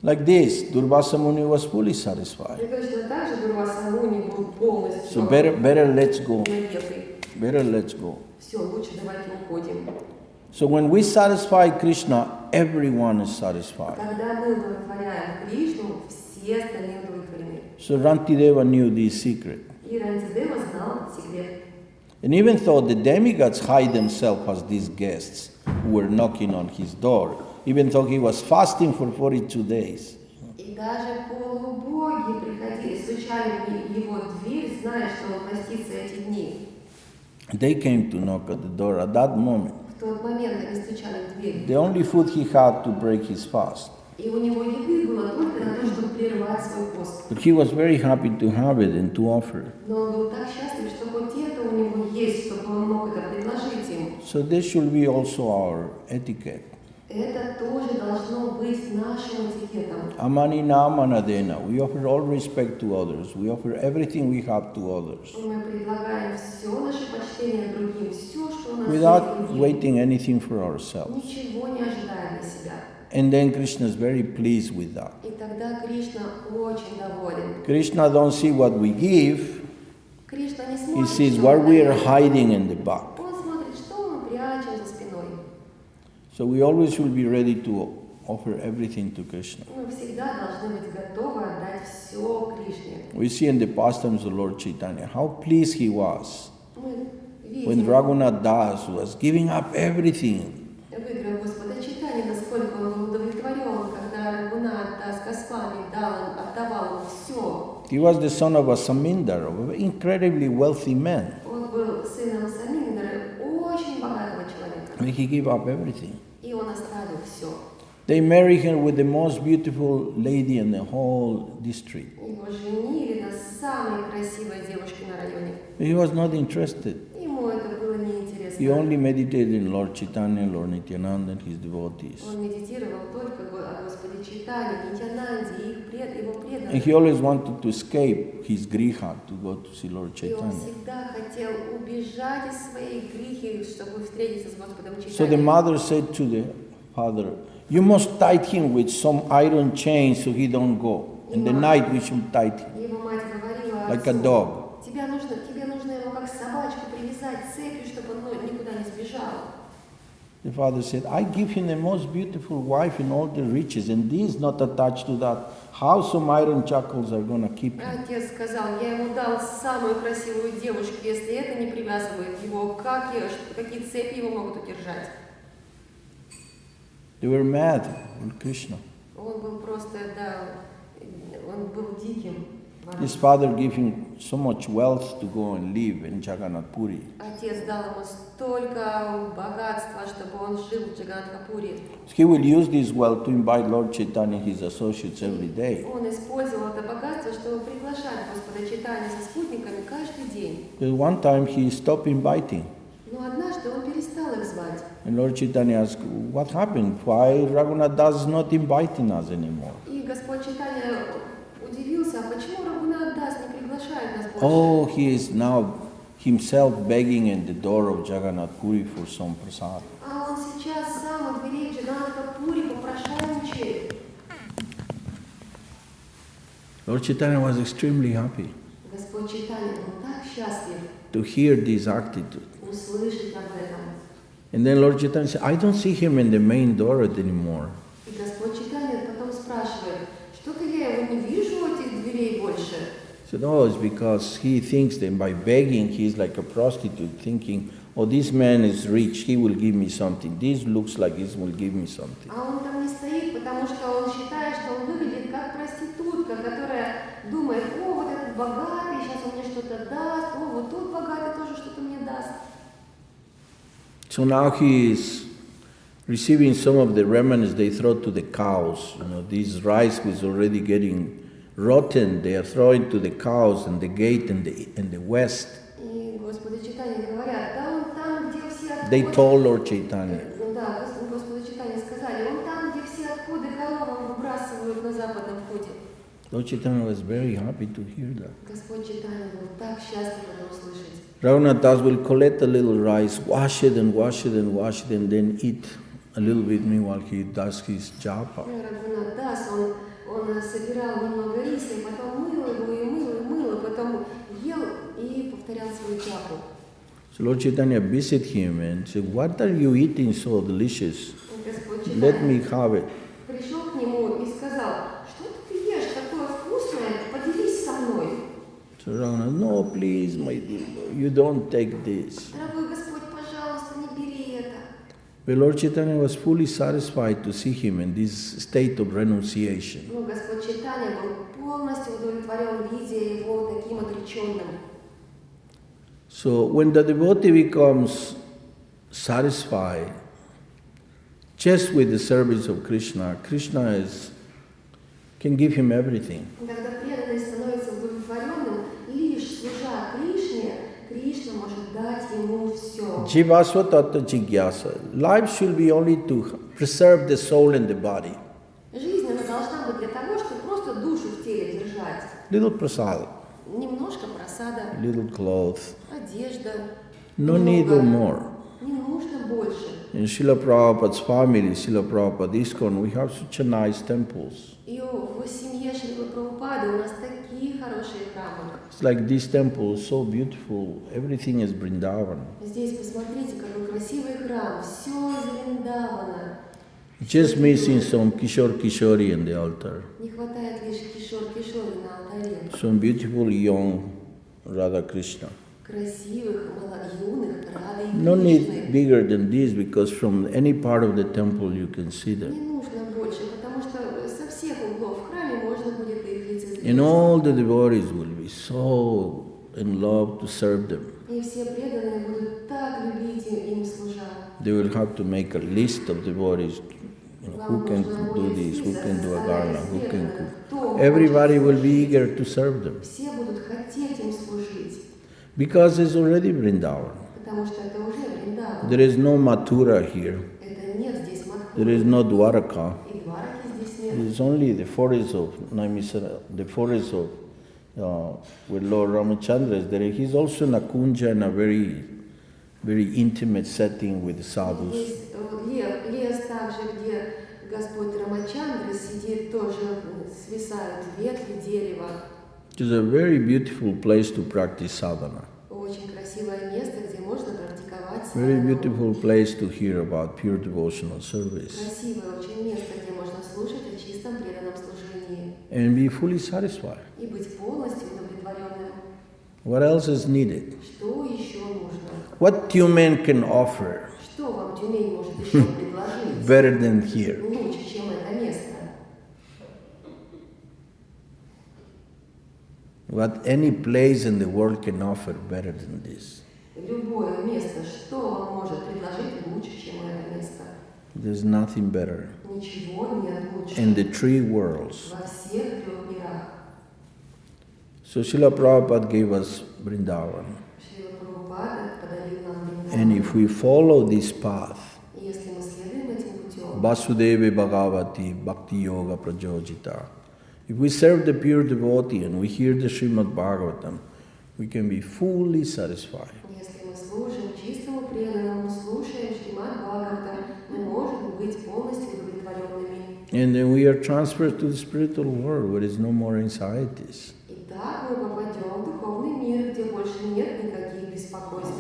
Like this, Durvasa Muni was fully satisfied. И точно так же Дурваса Муни был полностью So better let's go. наетый. Better let's go. Все, лучше давайте уходим. So when we satisfy Krishna, everyone is satisfied. Когда мы удовлетворяем Кришну, все остальные удовлетворены. So Rantideva knew this secret. И Рантидева знал этот секрет. And even though the demigods hide themselves as these guests who were knocking on his door, even though he was fasting for 42 days. И даже полубоги приходили, стучали в его дверь, зная, что он постится эти дни. They came to knock at the door at that moment. В тот момент они стучали в дверь. The only food he had to break his fast. И у него еды было только на то, чтобы прервать свой пост. But he was very happy to have it and to offer. Но он был так счастлив, что хоть это у него есть, чтобы он мог это предложить им. So this should be also our etiquette. Это тоже должно быть нашим этикетом. Amanina amanadena. We offer all respect to others. We offer everything we have to others. Мы предлагаем все наше почтение другим, все, что у нас Without есть другим. waiting anything for ourselves. Ничего не ожидая для себя. And then Krishna is very pleased with that. И тогда Кришна очень доволен. Krishna don't see what we give. Кришна не He смотрит, sees что what мы we are даем. hiding in the back. Он смотрит, что мы прячем за спиной. So we always should be ready to offer everything to Krishna. Мы всегда должны быть готовы отдать все Кришне. We see in the pastimes of Lord Chaitanya how pleased he was Мы when видим Raghunath Das was giving up everything. в играх Господа Чайтаньи, насколько он был удовлетворен, когда Рагунат Дас Госвами отдавал ему все. He was the son of a Samindar, of an incredibly wealthy man. Он был сыном Саминдара, очень богатого человека. And he gave up everything. И он оставил все. They married her with the most beautiful lady in the whole district. Его женили на самой красивой девушке на районе. He was not interested. Ему это было неинтересно. He only meditated in Lord Chaitanya, Lord Nityananda, and his devotees. Он медитировал только о Господе Чайтанье, Нитянанде и его And преданных. he always wanted to escape his griha to go to see Lord И он Chaitanya. всегда хотел убежать из своей грехи, чтобы встретиться с Господом So the Чайтаньем. mother said to the father, "You must tie him with some iron chain so he don't go. In the night we should tie him Его мать говорила like a отцу: dog." тебе нужно его как собачку привязать цепью, чтобы он никуда не сбежал. The father said, "I give him the most beautiful wife and all the riches, and this not attached to that. How some iron shackles are going to keep him?" Отец сказал: я ему дал самую красивую девушку, если это не привязывает его, какие цепи его могут удержать? They were mad with Krishna. Он был просто, он был диким. His father gave him so much wealth to go and live in Jagannath Puri. Отец дал ему столько богатства, чтобы он жил в Джаганнатхапуре. He will use this wealth to invite Lord Chaitanya and his associates every day. Он использовал это богатство, чтобы приглашать Господа Чайтаньи со спутниками каждый день. But one time he stopped inviting. Но однажды он перестал их звать. And Lord Chaitanya asked, "What happened? Why Raghunath Das is not inviting us anymore?" И Господь Чайтанья удивился: а почему Рагунат Дас не приглашает нас больше? Oh, he is now himself begging in the door of Jagannath Puri for some prasad. А он сейчас сам у дверей Джаганнатхапури попрошает вообще. Lord Chaitanya was extremely happy Господь Чайтанья был так счастлив to hear this attitude. услышать об этом. And then Lord Chaitanya said, I don't see him in the main door anymore. И Господь Чайтанья потом спрашивает, что-то я его не вижу у этих дверей больше. He said, oh, it's because he thinks that by begging he's like a prostitute, thinking, oh, this man is rich, he will give me something. This looks like he will give me something. А он там не стоит, потому что он считает, что он выглядит как проститутка, которая думает, о, вот этот богатый, сейчас он мне что-то даст, о, вот тот богатый тоже что-то мне даст. So now he is receiving some of the remnants they throw to the cows. You know, this rice was already getting rotten. They are throwing to the cows and the gate in the west. И Господу Чайтанье говорят, да он там, где все отходы... They told Lord Chaitanya. Да, Господу Чайтанье сказали, он там, где все отходы коровам выбрасывают на западном входе. Lord Chaitanya was very happy to hear that. Господь Чайтанье был так счастлив это услышать. Raghunath Das will collect a little rice, wash it and wash it and wash it, and then eat a little bit meanwhile he does his japa. Рагунат Дас, он собирал немного риса, и потом мыл его, и мыл, и потом ел и повторял свою джапу. So Lord Chaitanya visited him and said, what are you eating so delicious? Господь Let Чайтанья me have it. пришел к нему и сказал, что ты ешь такое вкусное, поделись со мной. So Raghunath, no, please, my dear, you don't take this. Дорогой Господь, пожалуйста, не бери это. But Lord Chaitanya was fully satisfied to see him in this state of renunciation. Но Господь Чайтанья был полностью удовлетворен, видя его таким отреченным. So when the devotee becomes satisfied just with the service of Krishna, Krishna can give him everything. Когда преданный становится удовлетворенным, лишь служа Кришне, Кришна может дать ему все. Jivasva tattva jigyasa. Life should be only to preserve the soul and the body. Жизнь она должна быть для того, чтобы просто душу в теле держать. Little prasad, Немножко просада, little clothes. одежда. No need of more. Не нужно больше. In Srila Prabhupada's family, Srila Prabhupada ISKCON, we have such a nice temples. И в семье Шримад Прабхупады у нас такие хорошие храмы. It's like this temple is so beautiful. Everything is Vrindavan. Здесь посмотрите, какой красивый храм. Все из Вриндавана. Just missing some Kishore Kishori in the altar. Не хватает лишь кишор-кишори на алтаре. Some beautiful young Radha Krishna. Красивых, юных, Рады и No need Кришны. bigger than this because from any part of the temple you can see Не them. нужно больше, потому что со всех углов в храме можно будет их лицезреть. And all the devotees will be so in love to serve them. И все преданные будут так любить им служа. They will have to make a list of devotees. Who can do this, who can do a garland, who can cook. Everybody will be eager to serve them. Все будут хотеть им служить, Because it's already Vrindavan. потому что это уже Вриндаван. There is no Mathura here. Это нет здесь There Мадхуры. is no Dwaraka. И Двараки здесь It нет. is only the forest of Naimisara, the forest of with Lord Ramachandra is there. He's also in a kunja in a very, very intimate setting with the sadhus. Есть лес также, где Господь Рамачандра сидит, тоже свисают ветви дерева. It is a very beautiful place to practice sadhana. Очень красивое место, где можно практиковать Very садхану. beautiful place to hear about pure devotional service Красивое очень место, где можно слушать о чистом преданном служении and be fully satisfied. и быть полностью удовлетворенным. What else is needed? Что еще нужно? What Tyumen can offer Что вам Тюмень может еще предложить better than here? лучше, чем это место? What any place in the world can offer better than this? Любое место, что вам может предложить лучше, чем это место? There's nothing better Ничего нет лучше in the three worlds. во всех трех мирах. So Srila Prabhupada gave us Vrindavan. Шрила Прабхупада подарил нам And Вриндаван. if we follow this path, И если мы следуем этим путем, Vasudeva Bhagavati Bhakti Yoga Prajojita, if we serve the pure devotee and we hear the Shrimad Bhagavatam, we can be fully satisfied. если мы служим чистому преданному, слушаем Шримад Бхагаватам, мы можем быть полностью удовлетворенными. And then we are transferred to the spiritual world where there is no more anxieties. И так мы попадем в духовный мир, где больше нет никаких беспокойств.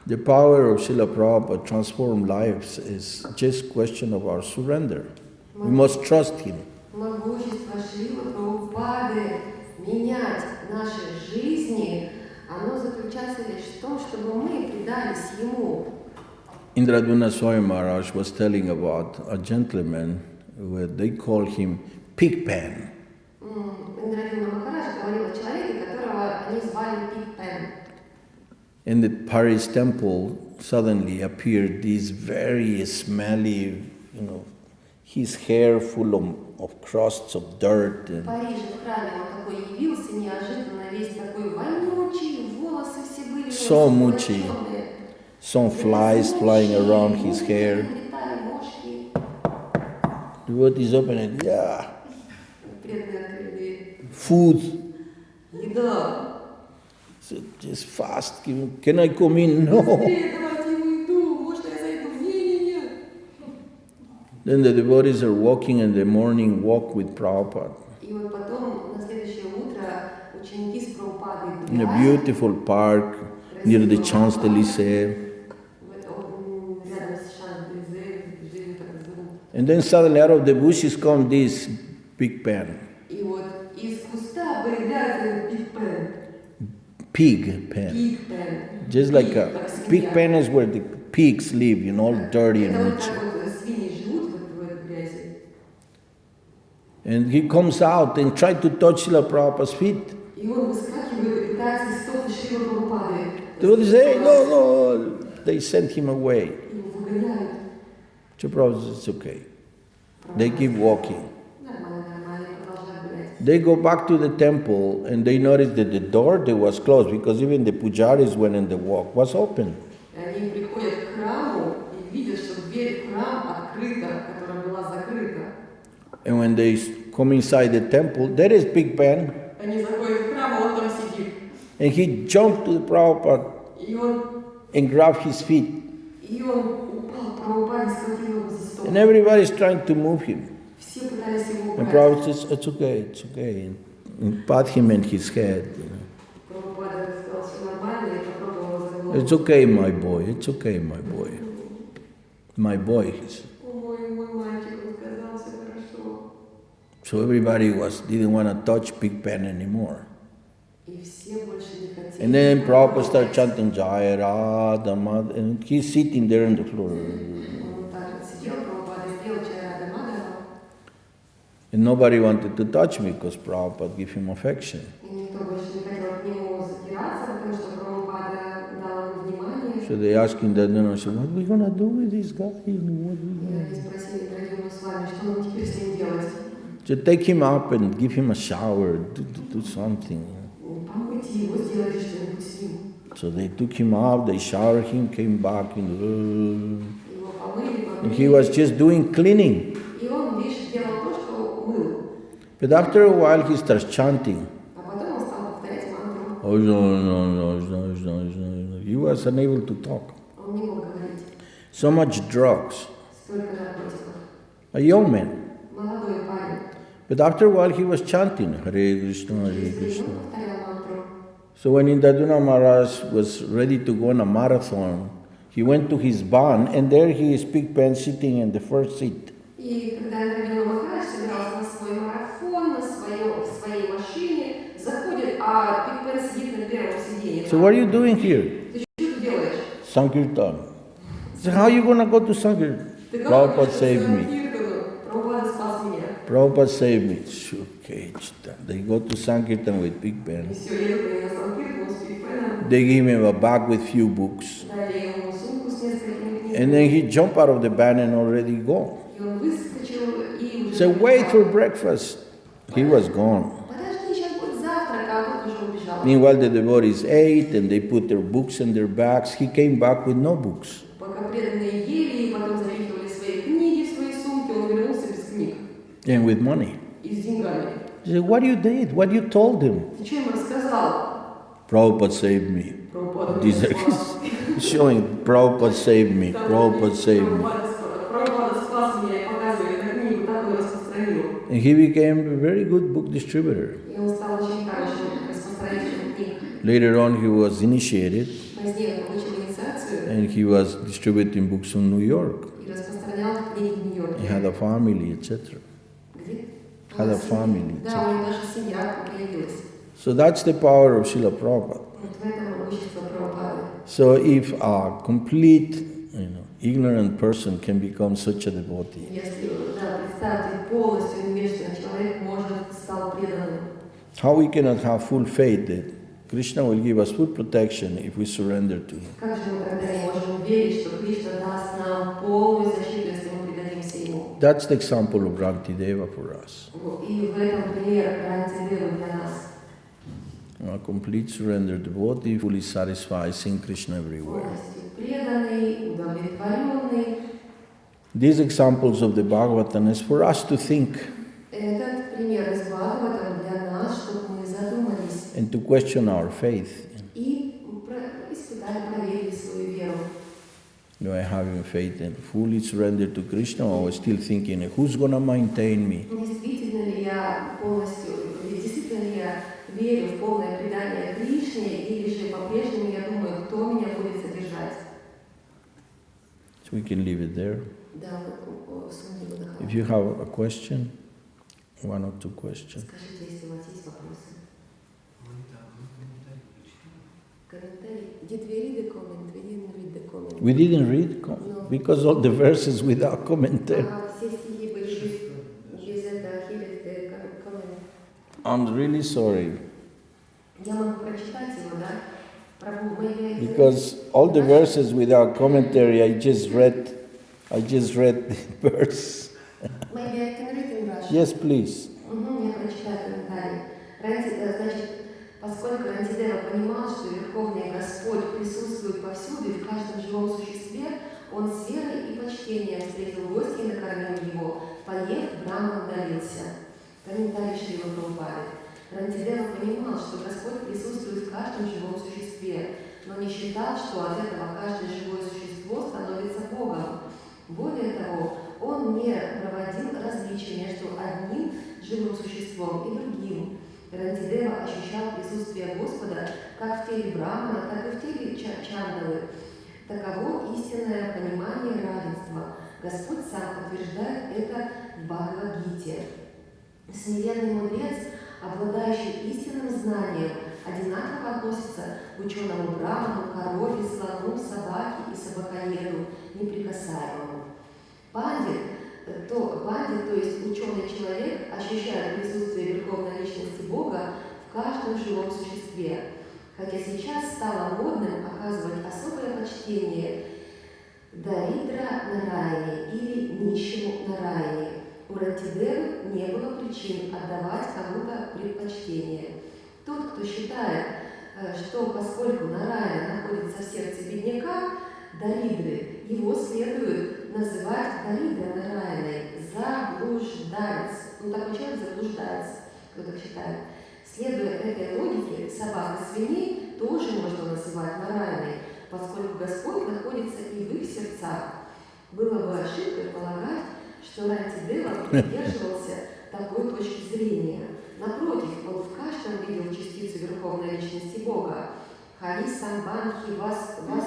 The power of Srila Prabhupada to transform lives is just question of our surrender. We must trust him. Могущество Шрилы Прабхупады менять наши жизни, оно заключается лишь в том, чтобы мы предались ему. Indraduna Swami Maharaj was telling about a gentleman where they call him Pigpen. Индрадина Махарадж говорил о человеке, которого они звали Пигпен. In the Paris temple, suddenly appeared this very smelly, his hair full of crusts of dirt. В Париже, в храме, он такой явился неожиданно, весь такой вонючий, волосы все были So muchy. сплоченные. Some flies flying around his hair. Летали мошки. The devotee is opening, yeah, Преданные открыли дверь. food. Еда. So just fast, can I come in? No. Быстрее, давайте ему еду, можно я зайду? Не-не-не. Then the devotees are walking in the morning walk with Prabhupada И вот потом, на следующее утро, ученики с Прабхупадой in a гуляют beautiful park near the Champs-Élysées. рядом с Шанс-Élysées, жили так называемым. And then suddenly out of the bushes come this big pen, И вот из куста появляется pig pen. пиг-пен. Just like a pig pen is where the pigs live, all dirty and Это вот much. так вот свиньи живут в этой грязи. And he comes out and tries to touch Srila Prabhupada's feet. И он выскакивает и пытается стопать Шрилы Прабхупады. The devotees say, no. They sent him away. Его выгоняют. So Prabhupada says, it's okay. They keep walking. Нормально, продолжают гулять. They go back to the temple and they notice that the door that was closed, because even the pujaris went in the walk, was open. И они приходят к храму и видят, что дверь в храм открыта, которая была закрыта. And when they come inside the temple, there is Big Ben. Они заходят в храм, а он там сидит. And he jumped to the Prabhupada И он grabbed his feet. упал, Прабхупада схватил его за стол. And everybody's trying to move him. Все пытались его And убрать. Prabhupada says, it's okay. And pat him on his head. Прабхупада сказал, все нормально, и попробовал его за голову. It's okay, my boy. It's okay, my boy. My boy, he said. Мой мальчик, он сказал, все хорошо. So everybody didn't want to touch Big Ben anymore. И все больше не хотели. And then Prabhupada started chanting Jaya Radha Madhava, and he's sitting there on the floor. Он так вот сидел, Прабхупада пел Джая Рада Мадхава, And nobody wanted to touch me because Prabhupada gave him affection. и никто больше не хотел к нему запираться, потому что Прабхупада дал ему внимание. So they asked him that, so what are we going to do with this guy? What are we И gonna они спросили, дорогие мы с вами, что нам теперь с ним делать? do? So take him up and give him a shower, do something. Помойте его, сделайте что-нибудь с ним. So they took him up, they showered him, came back, Его помыли, and he was just doing cleaning. и он лишь делал то, что мыл. But after a while he starts chanting. А потом он стал повторять мантру. Oh, no. He was unable to talk. Он не мог говорить. So much drugs. Столько наркотиков. A young man. Молодой парень. But after a while he was chanting, Hare Krishna, Hare Если Krishna. он повторял мантру. So when Indraduna Maharaj was ready to go on a marathon, he went to his barn and there he is Big Ben sitting in the first seat. И когда Индрадина Махарадж собирался на свой марафон, в своей машине, заходит, а Пик Пен сидит на первом сиденье. So what are you doing here? Ты что тут делаешь? Sankirtan. So how are you going to go to Sankirtan? Ты Prabhupada saved me. Прабхупада спас меня. Prabhupada saved me. Okay, they go to Sankirtan with Big Ben. И все, едут они на Санкиртан с Пик Пеном. They give him a bag with few books. Дали ему сумку с несколькими книгами. And then he jumped out of the van and already gone. И он выскочил и уже... So wait for breakfast. He was gone. Подожди, сейчас будет завтрак, а тот уже убежал. Meanwhile, the devotees ate and they put their books in their bags. He came back with no books. Пока преданные ели и потом запихивали свои книги в свои сумки, он вернулся без книг And with money. и с деньгами. He said, what you did? What you told him? Ты что ему рассказал? Prabhupada saved me. Прабхупада These меня are спас. showing Prabhupada saved me. Prabhupada saved me. Прабхупада спас меня и показывает на книгу, так он рассказал. And he became a very good book distributor. И он стал очень хорошим распространителем книг. Later on, he was initiated Позднее он получил инициацию and he was distributing books in New York. и распространял книги в Нью-Йорке. He had a family, etc. Где? Had a family, Да, etc. у него даже семья появилась. So that's the power of Srila Prabhupada. Вот в этом могущество Прабхупады. So if a complete, ignorant person can become such a devotee, Если, да, представьте, полностью невежественный человек стал преданным. how we cannot have full faith that Krishna will give us full protection if we surrender to Him? Как же мы тогда не можем верить, что Кришна даст нам полную защиту, если мы предадимся Ему? That's the example of Rantideva for us. И в этом пример Рантидевы для нас. A complete surrender devotee, fully satisfied, seeing Krishna everywhere. Полностью преданный, удовлетворенный. These examples of the Bhagavatam is for us to think Этот пример из Бхагаватам для нас, чтобы мы задумались and to question our faith. и испытали, проверили свою веру. Do I have faith and fully surrender to Krishna, or still thinking, who's going to maintain me? Действительно ли я верю в полное предание Кришне, или же по-прежнему я думаю, кто меня будет содержать? So we can leave it there. Да, Сунди If you have a question, one or two questions. Скажите, если у вас есть вопросы. Комментарий. Did we read the comment? We didn't read the comment. We didn't read No. because all the verses without commentary. Все стихи были без этого comment. I'm really sorry Я могу прочитать его, да? Прабху, because all the verses without commentary, I just read the verse. Maybe I can read in Russian. Yes, please. Я прочитаю комментарий. Значит, поскольку Рантидева понимал, что Верховный Господь присутствует повсюду и в каждом живом существе, он с верой и почтением встретил гостя и накормил его. Поев, Брахма удалился. Комментарий Шримад Прабхупады. Рантидева понимал, что Господь присутствует в каждом живом существе, но не считал, что от этого каждое живое существо становится Богом. Более того, он не проводил различия между одним живым существом и другим. Рантидева ощущал присутствие Господа как в теле Брахмана, так и в теле Чандалы. Таково истинное понимание равенства. Господь сам подтверждает это в Бхагават-гите. Смиренный мудрец, обладающий истинным знанием, одинаково относится к ученому Брахману, корове, слону, собаке и собакоеду, неприкасаемому. Пандит, то есть ученый человек, ощущает присутствие Верховной Личности Бога в каждом живом существе, хотя сейчас стало модным оказывать особое почтение Даридра Нараяне или нищему Нараяне. У Рантидевы не было причин отдавать кому-то предпочтение. Тот, кто считает, что поскольку Нараяна находится в сердце бедняка, Даридры, его следует называть Даридра Нараяной, заблуждается. Такой человек заблуждается, кто так считает. Следуя этой логике, собак и свиней тоже можно называть Нараяной, поскольку Господь находится и в их сердцах. Было бы ошибкой полагать, что Рантидева придерживался такой точки зрения. Напротив, он в каждом видел частицу Верховной Личности Бога. Хари Самбанхи Вастунах.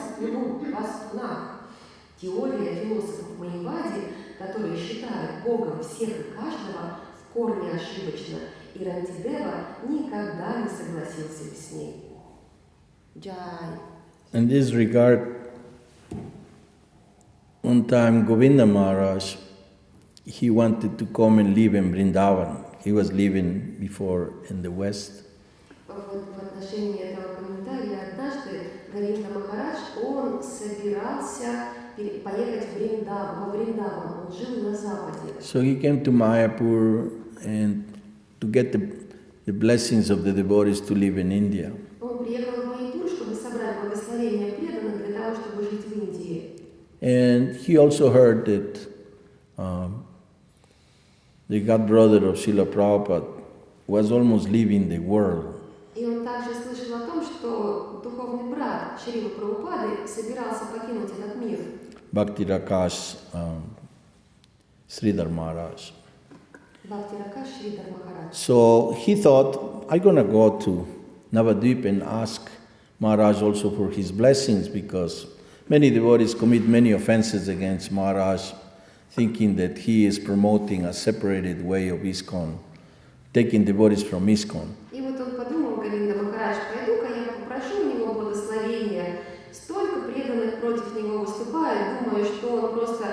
Теория философов Майявади, которые считают Богом всех и каждого, в корне ошибочна, и Рантидева никогда не согласился бы с ней. Джай. In this regard, one time Govinda Maharaj, he wanted to come and live in Vrindavan. He was living before in the West. В отношении этого комментария однажды Говинда Махарадж, он собирался поехать во Вриндаван, он жил на Западе. So he came to Mayapur and to get the blessings of the devotees to live in India. Он приехал в Майяпур, чтобы собрать благословение преданных для того, чтобы жить в Индии. And he also heard that the god-brother of Srila Prabhupada was almost leaving the world. И он также слышал о том, что духовный брат Шрилы Прабхупады собирался покинуть этот мир. Bhakti Rakas Sridhar Maharaj. Бхакти Ракаш Шридхар Махарадж. So he thought, I'm going to go to Navadvip and ask Maharaj also for his blessings, because many devotees commit many offenses against Maharaj, thinking that he is promoting a separated way of ISKCON, taking devotees from ISKCON. И вот он подумал, Говинда Махарадж, пойду-ка я попрошу у него благословения. Столько преданных против него выступает, думаю, что он просто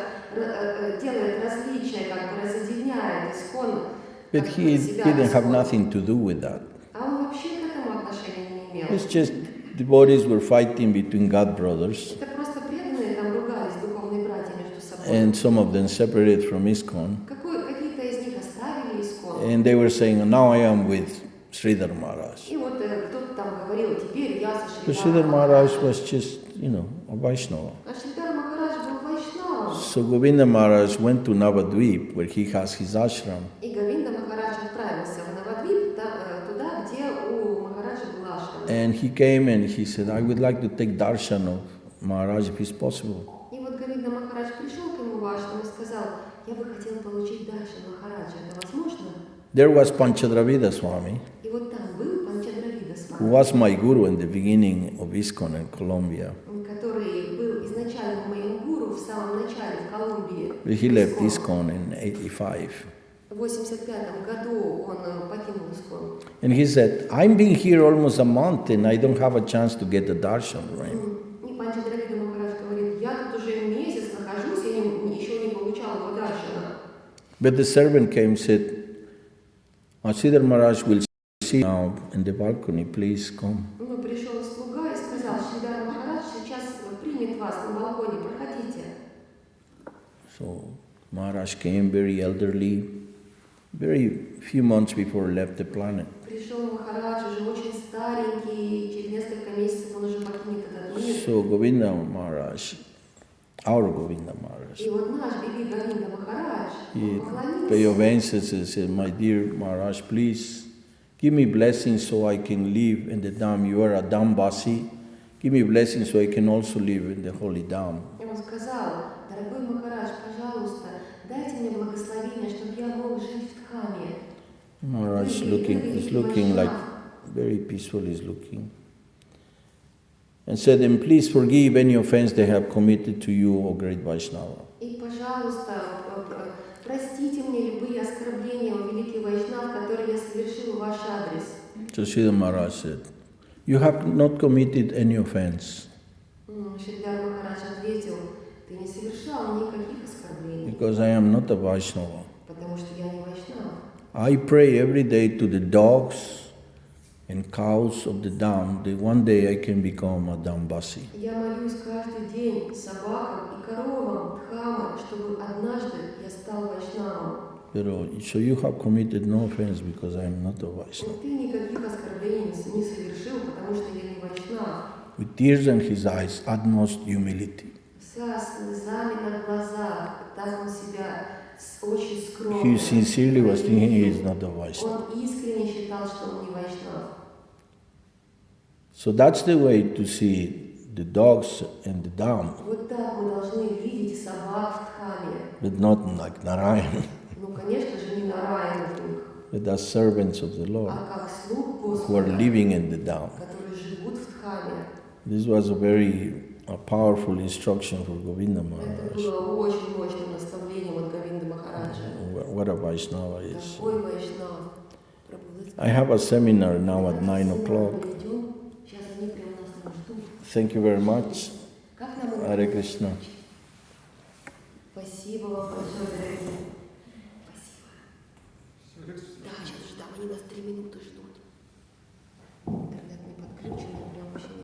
делает различия, как бы разъединяет ISKCON. But he didn't have nothing to do with that. А он вообще к этому отношения не имел. It's just devotees were fighting between God brothers, Это просто преданные там ругались, духовные братья между собой. and some of them separated from ISKCON. Какие-то из них оставили ISKCON. And they were saying, now I am with Sridhar Maharaj. И вот кто-то там говорил, теперь я со But Шридхаром Sridhar Maharaj was just, a Vaishnava. А Шридхар Махарадж был вайшнавом. So Govinda Maharaj went to Navadvip, where he has his ashram. И Говинда Махарадж отправился в Навадвип, туда, где у Махараджа был ашрам. And he came and he said, I would like to take darshan of Maharaj if it's possible. И вот Говинда Махарадж пришел к нему в ашрам и сказал, я бы хотел получить даршан Махараджа, это возможно? There was Panchadravida Swami, И вот там был Панчадравида who Свами, was my guru in the beginning of ISKCON in Colombia. который был изначально моим гуру в самом начале в Колумбии. He left ISKCON in 85. В 85 году он покинул ISKCON. And he said, I'm being here almost a month and I don't have a chance to get the darshan, right? И Панчадравида Махарадж говорит, я тут уже месяц нахожусь, я еще не получал его даршана. But the servant came and said, Sridhar Maharaj will see you now in the balcony, please come. Ну, пришел слуга и сказал, Шридхар Махарадж сейчас примет вас на балконе, проходите. So Maharaj came, very elderly, very few months before he left the planet. Пришел Махарадж, уже очень старенький, через несколько месяцев он уже покинет этот мир. So Govinda Maharaj, our Govinda Maharaj, И вот наш Биби Говинда Махарадж he поклонился. paid obeisances and said, my dear Maharaj, please give me blessings so I can live in the Dham. You are a Dhambasi. Give me blessings so I can also live in the holy Dham. И он сказал, дорогой Махарадж, пожалуйста, дайте мне благословение, чтобы я мог жить в Дхаме. Maharaj is looking like very peaceful, he's looking. And said, and please forgive any offense they have committed to you, O great Vaishnava. И, пожалуйста, простите мне любые оскорбления, о великий Вайшнав, которые я совершил в ваш адрес. So Sridhar Maharaj said, you have not committed any offense Шридхар Махарадж ответил, ты не совершал никаких оскорблений, because I am not a Vaishnava. потому что я не Вайшнав. I pray every day to the dogs and cows of the Dham that one day I can become a Dhambasi. Я молюсь каждый день собакам и коровам Дхамы, чтобы однажды я стал Вайшнавом. So you have committed no offense because I am not a И Vaishnava. ты никаких оскорблений не совершил, потому что я не Вайшнав. With tears in his eyes, utmost humility. Со слезами на глазах, так он себя очень скромно. He sincerely was thinking he is not a Vaishnava. Он искренне считал, что он не Вайшнав. So that's the way to see the dogs and the Dham, Вот так мы должны видеть собак в Дхаме. but not like Narayan, Ну, конечно же, не Нараяна, but as servants of the Lord а как слуг who are Господа, living in the Dham. которые живут в Дхаме. This was a powerful instruction for Govinda Это Maharaj. было очень мощным наставлением от Говинды Махараджа. What a Vaishnava is. Какой Вайшнав. I have a seminar now at 9 o'clock. Сейчас они прямо нас там ждут. Thank you very much. Как нам Hare Krishna. Спасибо вам большое, дорогие. Спасибо. Да, сейчас ждем, они нас 3 минуты ждут.